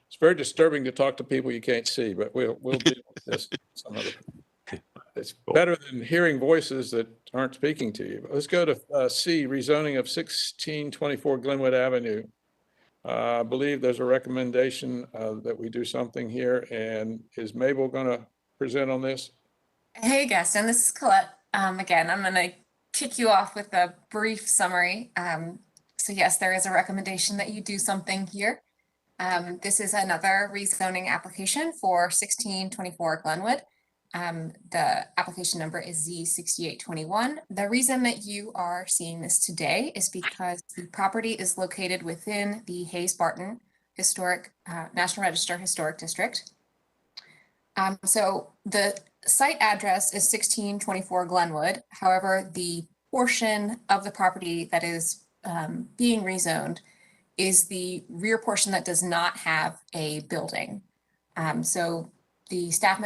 Speaker 1: It's very disturbing to talk to people you can't see, but we'll deal with this some other. It's better than hearing voices that aren't speaking to you. But let's go to C, rezoning of 1624 Glenwood Avenue. I believe there's a recommendation that we do something here. And is Mabel going to present on this?
Speaker 5: Hey, Gaston, this is Colette. Again, I'm going to kick you off with a brief summary. So yes, there is a recommendation that you do something here. This is another rezoning application for 1624 Glenwood. The application number is Z6821. The reason that you are seeing this today is because the property is located within the Hayes-Barton Historic National Register Historic District. So the site address is 1624 Glenwood. However, the portion of the property that is being rezoned is the rear portion that does not have a building. So the staff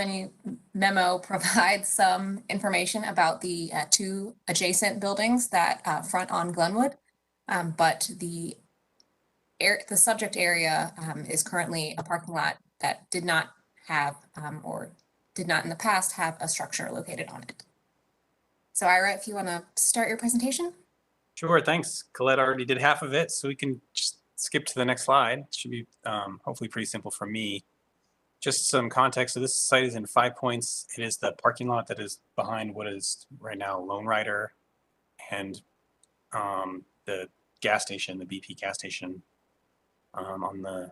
Speaker 5: memo provides some information about the two adjacent buildings that front on Glenwood, but the subject area is currently a parking lot that did not have or did not in the past have a structure located on it. So Ira, if you want to start your presentation.
Speaker 6: Sure, thanks. Colette already did half of it, so we can just skip to the next slide. It should be hopefully pretty simple for me. Just some context. So this site is in 5 Points. It is the parking lot that is behind what is right now Lone Rider and the gas station, the BP gas station on the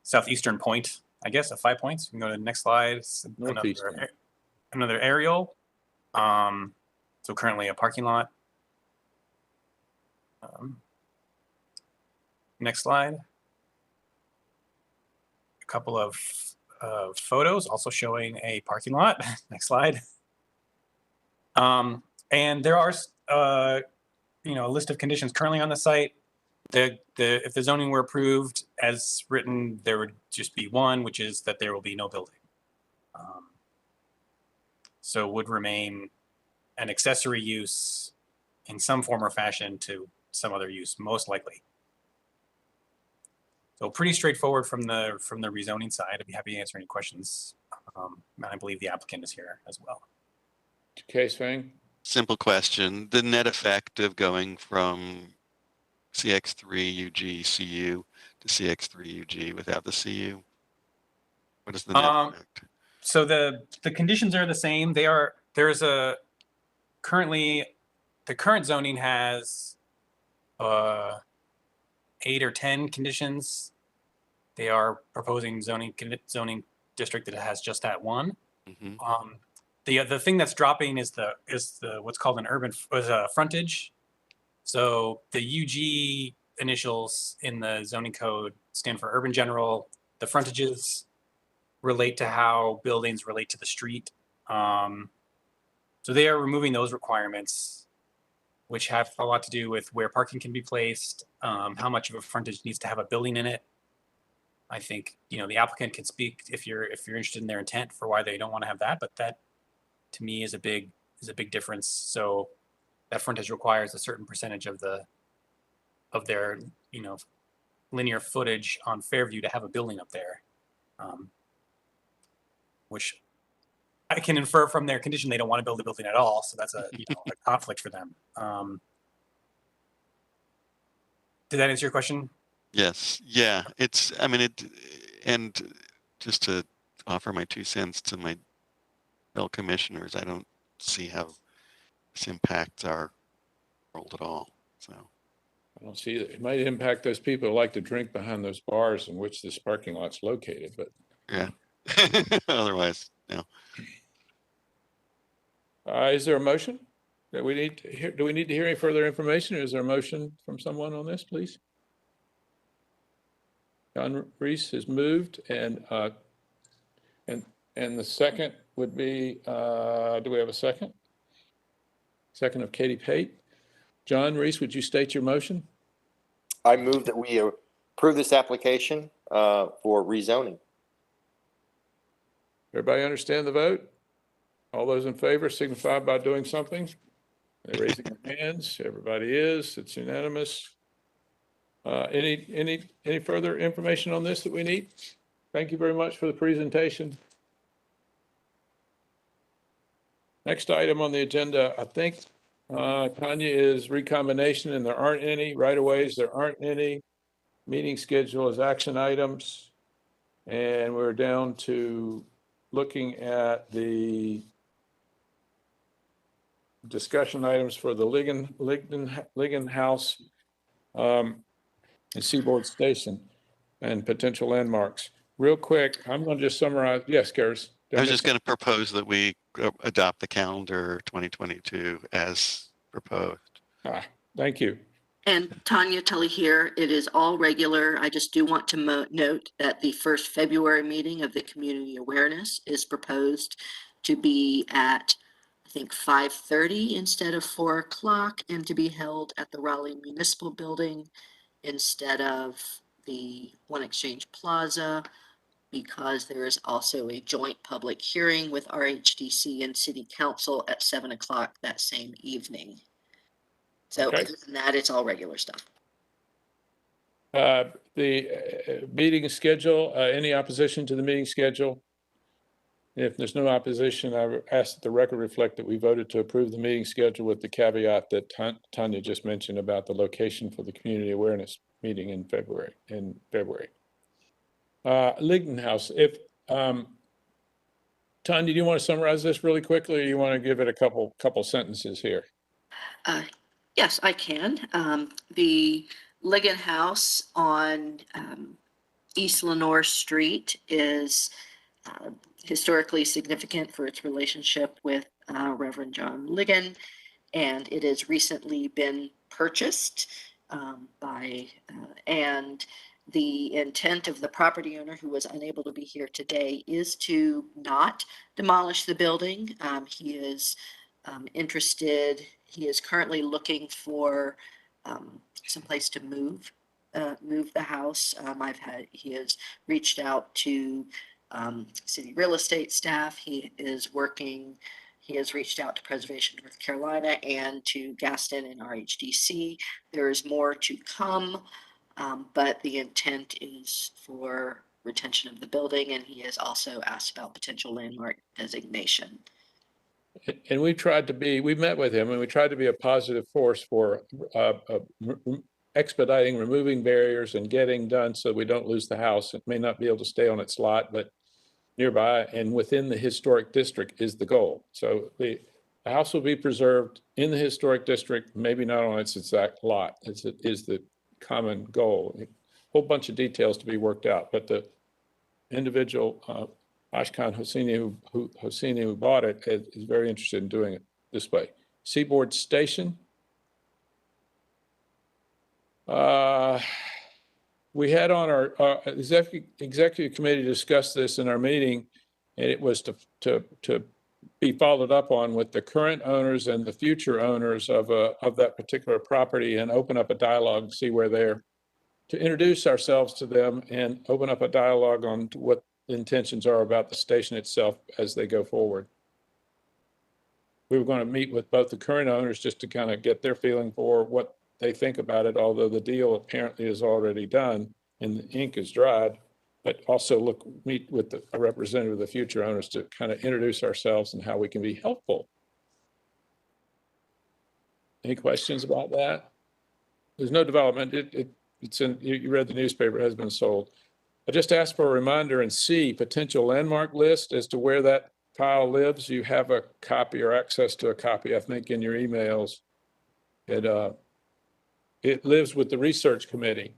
Speaker 6: southeastern point, I guess, of 5 Points. We can go to the next slide. Another aerial. So currently a parking lot. Next slide. A couple of photos also showing a parking lot. Next slide. And there are, a list of conditions currently on the site. If the zoning were approved as written, there would just be one, which is that there will be no building. So would remain an accessory use in some form or fashion to some other use, most likely. So pretty straightforward from the rezoning side. I'd be happy to answer any questions. And I believe the applicant is here as well.
Speaker 1: Case Fang?
Speaker 8: Simple question. The net effect of going from CX3 UG CU to CX3 UG without the CU? What is the net effect?
Speaker 6: So the conditions are the same. There's currently, the current zoning has 8 or 10 conditions. They are proposing zoning district that has just that one.
Speaker 8: Mm-hmm.
Speaker 6: The thing that's dropping is the what's called an urban frontage. So the UG initials in the zoning code stand for urban general. The frontages relate to how buildings relate to the street. So they are removing those requirements, which have a lot to do with where parking can be placed, how much of a frontage needs to have a building in it. I think, you know, the applicant can speak if you're interested in their intent for why they don't want to have that, but that to me is a big difference. So that frontage requires a certain percentage of their, you know, linear footage on Fairview to have a building up there, which I can infer from their condition they don't want to build a building at all. So that's a conflict for them. Did that answer your question?
Speaker 8: Yes. Yeah. And just to offer my 2 cents to my fellow commissioners, I don't see how this impacts our world at all. So
Speaker 1: I don't see it. It might impact those people who like to drink behind those bars in which this parking lot's located, but.
Speaker 8: yeah. Otherwise, no.
Speaker 1: Is there a motion that we need to hear? Do we need to hear any further information? Is there a motion from someone on this, please? John Reese has moved, and the second would be, do we have a second? Second of Katie Pate. John Reese, would you state your motion?
Speaker 4: I move that we approve this application for rezoning.
Speaker 1: Everybody understand the vote? All those in favor signify by doing something. They're raising their hands. Everybody is. It's unanimous. Any further information on this that we need? Thank you very much for the presentation. Next item on the agenda, I think, Tanya, is recombination, and there aren't any right-of-ways. There aren't any. Meeting schedule is action items. And we're down to looking at the discussion items for the Ligon House and Seaboard Station and potential landmarks. Real quick, I'm going to just summarize. Yes, Karis.
Speaker 8: I was just going to propose that we adopt the calendar 2022 as proposed.
Speaker 1: Thank you.
Speaker 2: And Tanya Tully here. It is all regular. I just do want to note that the first February meeting of the Community Awareness is proposed to be at, I think, 5:30 instead of 4 o'clock, and to be held at the Raleigh Municipal Building instead of the One Exchange Plaza, because there is also a joint public hearing with RHDC and City Council at 7 o'clock that same evening. So
Speaker 1: Okay.
Speaker 2: other than that, it's all regular stuff.
Speaker 1: The meeting schedule, any opposition to the meeting schedule? If there's no opposition, I ask that the record reflect that we voted to approve the meeting schedule with the caveat that Tanya just mentioned about the location for the community awareness meeting in February. Ligon House, if Tanya, do you want to summarize this really quickly, or you want to give it a couple sentences here?
Speaker 2: Yes, I can. The Ligon House on East Lenore Street is historically significant for its relationship with Reverend John Ligon, and it has recently been purchased and the intent of the property owner, who was unable to be here today, is to not demolish the building. He is interested. He is currently looking for some place to move the house. He has reached out to city real estate staff. He is working. He has reached out to Preservation North Carolina and to Gaston and RHDC. There is more to come, but the intent is for retention of the building, and he has also asked about potential landmark designation.
Speaker 1: And we met with him and we tried to be a positive force for expediting, removing barriers and getting done so we don't lose the house. It may not be able to stay on its lot, but nearby and within the historic district is the goal. So the house will be preserved in the historic district, maybe not on its exact lot, is the common goal. A whole bunch of details to be worked out, but the individual Ashkan Hosseini who bought it is very interested in doing it this way. Seaboard Station. We had on our executive committee discussed this in our meeting, and it was to be followed up on with the current owners and the future owners of that particular property and open up a dialogue, see where they're, to introduce ourselves to them and open up a dialogue on what the intentions are about the station itself as they go forward. We were going to meet with both the current owners just to kind of get their feeling for what they think about it, although the deal apparently is already done and the ink is dried, but also meet with a representative of the future owners to kind of introduce ourselves and how we can be helpful. Any questions about that? There's no development. It's in, you read the newspaper, it has been sold. I just asked for a reminder in C, potential landmark list as to where that tile lives. You have a copy or access to a copy, I think, in your emails. It lives with the research committee.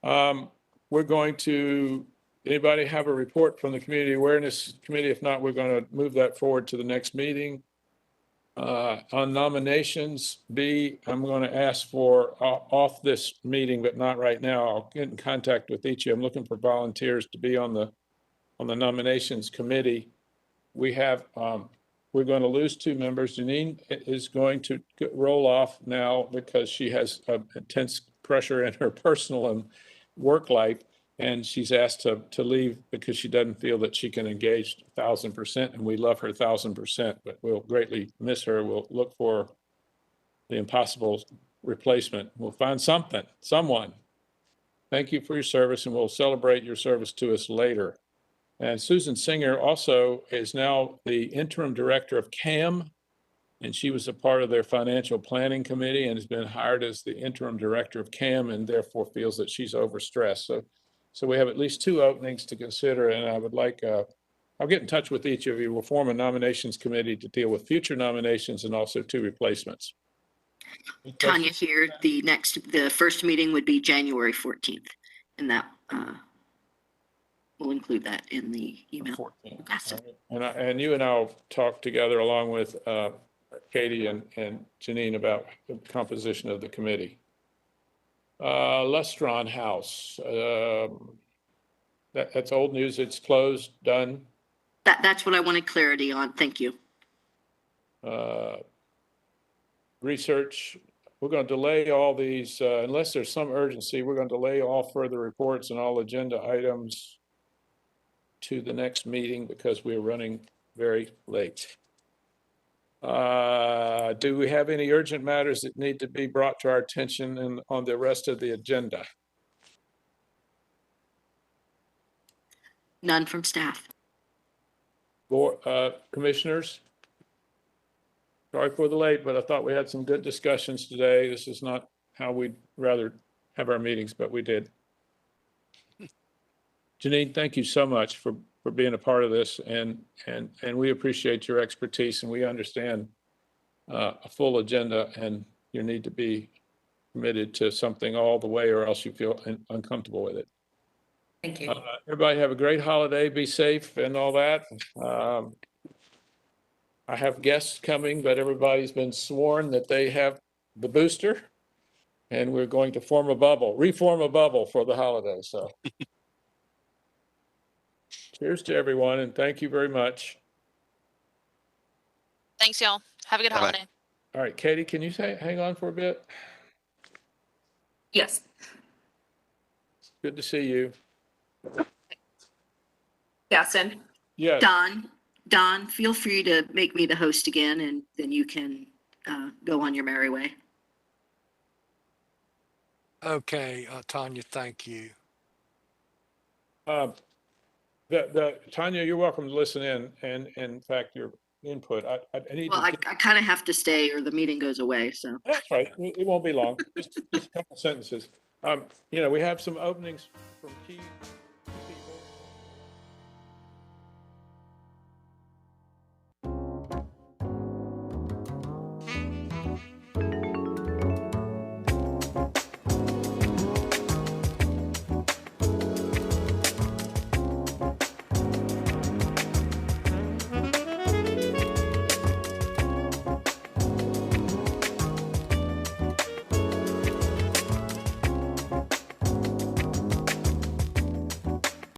Speaker 1: We're going to, anybody have a report from the community awareness committee? If not, we're going to move that forward to the next meeting. On nominations, B, I'm going to ask for off this meeting, but not right now. I'll get in contact with each of you. I'm looking for volunteers to be on the nominations committee. We have, we're going to lose 2 members. Janine is going to roll off now because she has intense pressure in her personal and work life. And she's asked to leave because she doesn't feel that she can engage 1,000%, and we love her 1,000%, but we'll greatly miss her. We'll look for the impossible replacement. We'll find someone. Thank you for your service, and we'll celebrate your service to us later. And Susan Singer also is now the interim director of CAM, and she was a part of their financial planning committee and has been hired as the interim director of CAM and therefore feels that she's overstressed. So we have at least 2 openings to consider, and I would like, I'll get in touch with each of you. We'll form a nominations committee to deal with future nominations and also 2 replacements.
Speaker 2: Tanya here, the first meeting would be January 14th, and that we'll include that in the email.
Speaker 1: And you and I'll talk together along with Katie and Janine about the composition of the committee. Lustron House, that's old news. It's closed, done.
Speaker 2: That's what I wanted clarity on. Thank you.
Speaker 1: Research, we're going to delay all these, unless there's some urgency, we're going to delay all further reports and all agenda items to the next meeting because we're running very late. Do we have any urgent matters that need to be brought to our attention and on the rest of the agenda?
Speaker 2: None from staff.
Speaker 1: Commissioners? Sorry for the late, but I thought we had some good discussions today. This is not how we'd rather have our meetings, but we did. Janine, thank you so much for being a part of this, and we appreciate your expertise, and we understand a full agenda and your need to be committed to something all the way, or else you feel uncomfortable with it.
Speaker 17: Thank you.
Speaker 1: Everybody have a great holiday, be safe and all that. I have guests coming, but everybody's been sworn that they have the booster, and we're going to reform a bubble for the holiday. So cheers to everyone, and thank you very much.
Speaker 11: Thanks, y'all. Have a good holiday.
Speaker 1: All right, Katie, can you hang on for a bit?
Speaker 3: Yes.
Speaker 1: Good to see you.
Speaker 3: Gaston.
Speaker 1: Yes.
Speaker 2: Don, Don, feel free to make me the host again, and then you can go on your merry way.
Speaker 18: Okay, Tanya, thank you.
Speaker 1: Tanya, you're welcome to listen in in fact, your input. I need
Speaker 2: Well,
Speaker 1: to.
Speaker 2: I kind of have to stay or the meeting goes away, so.
Speaker 1: That's right. It won't be long. Just a couple sentences. We have some openings from key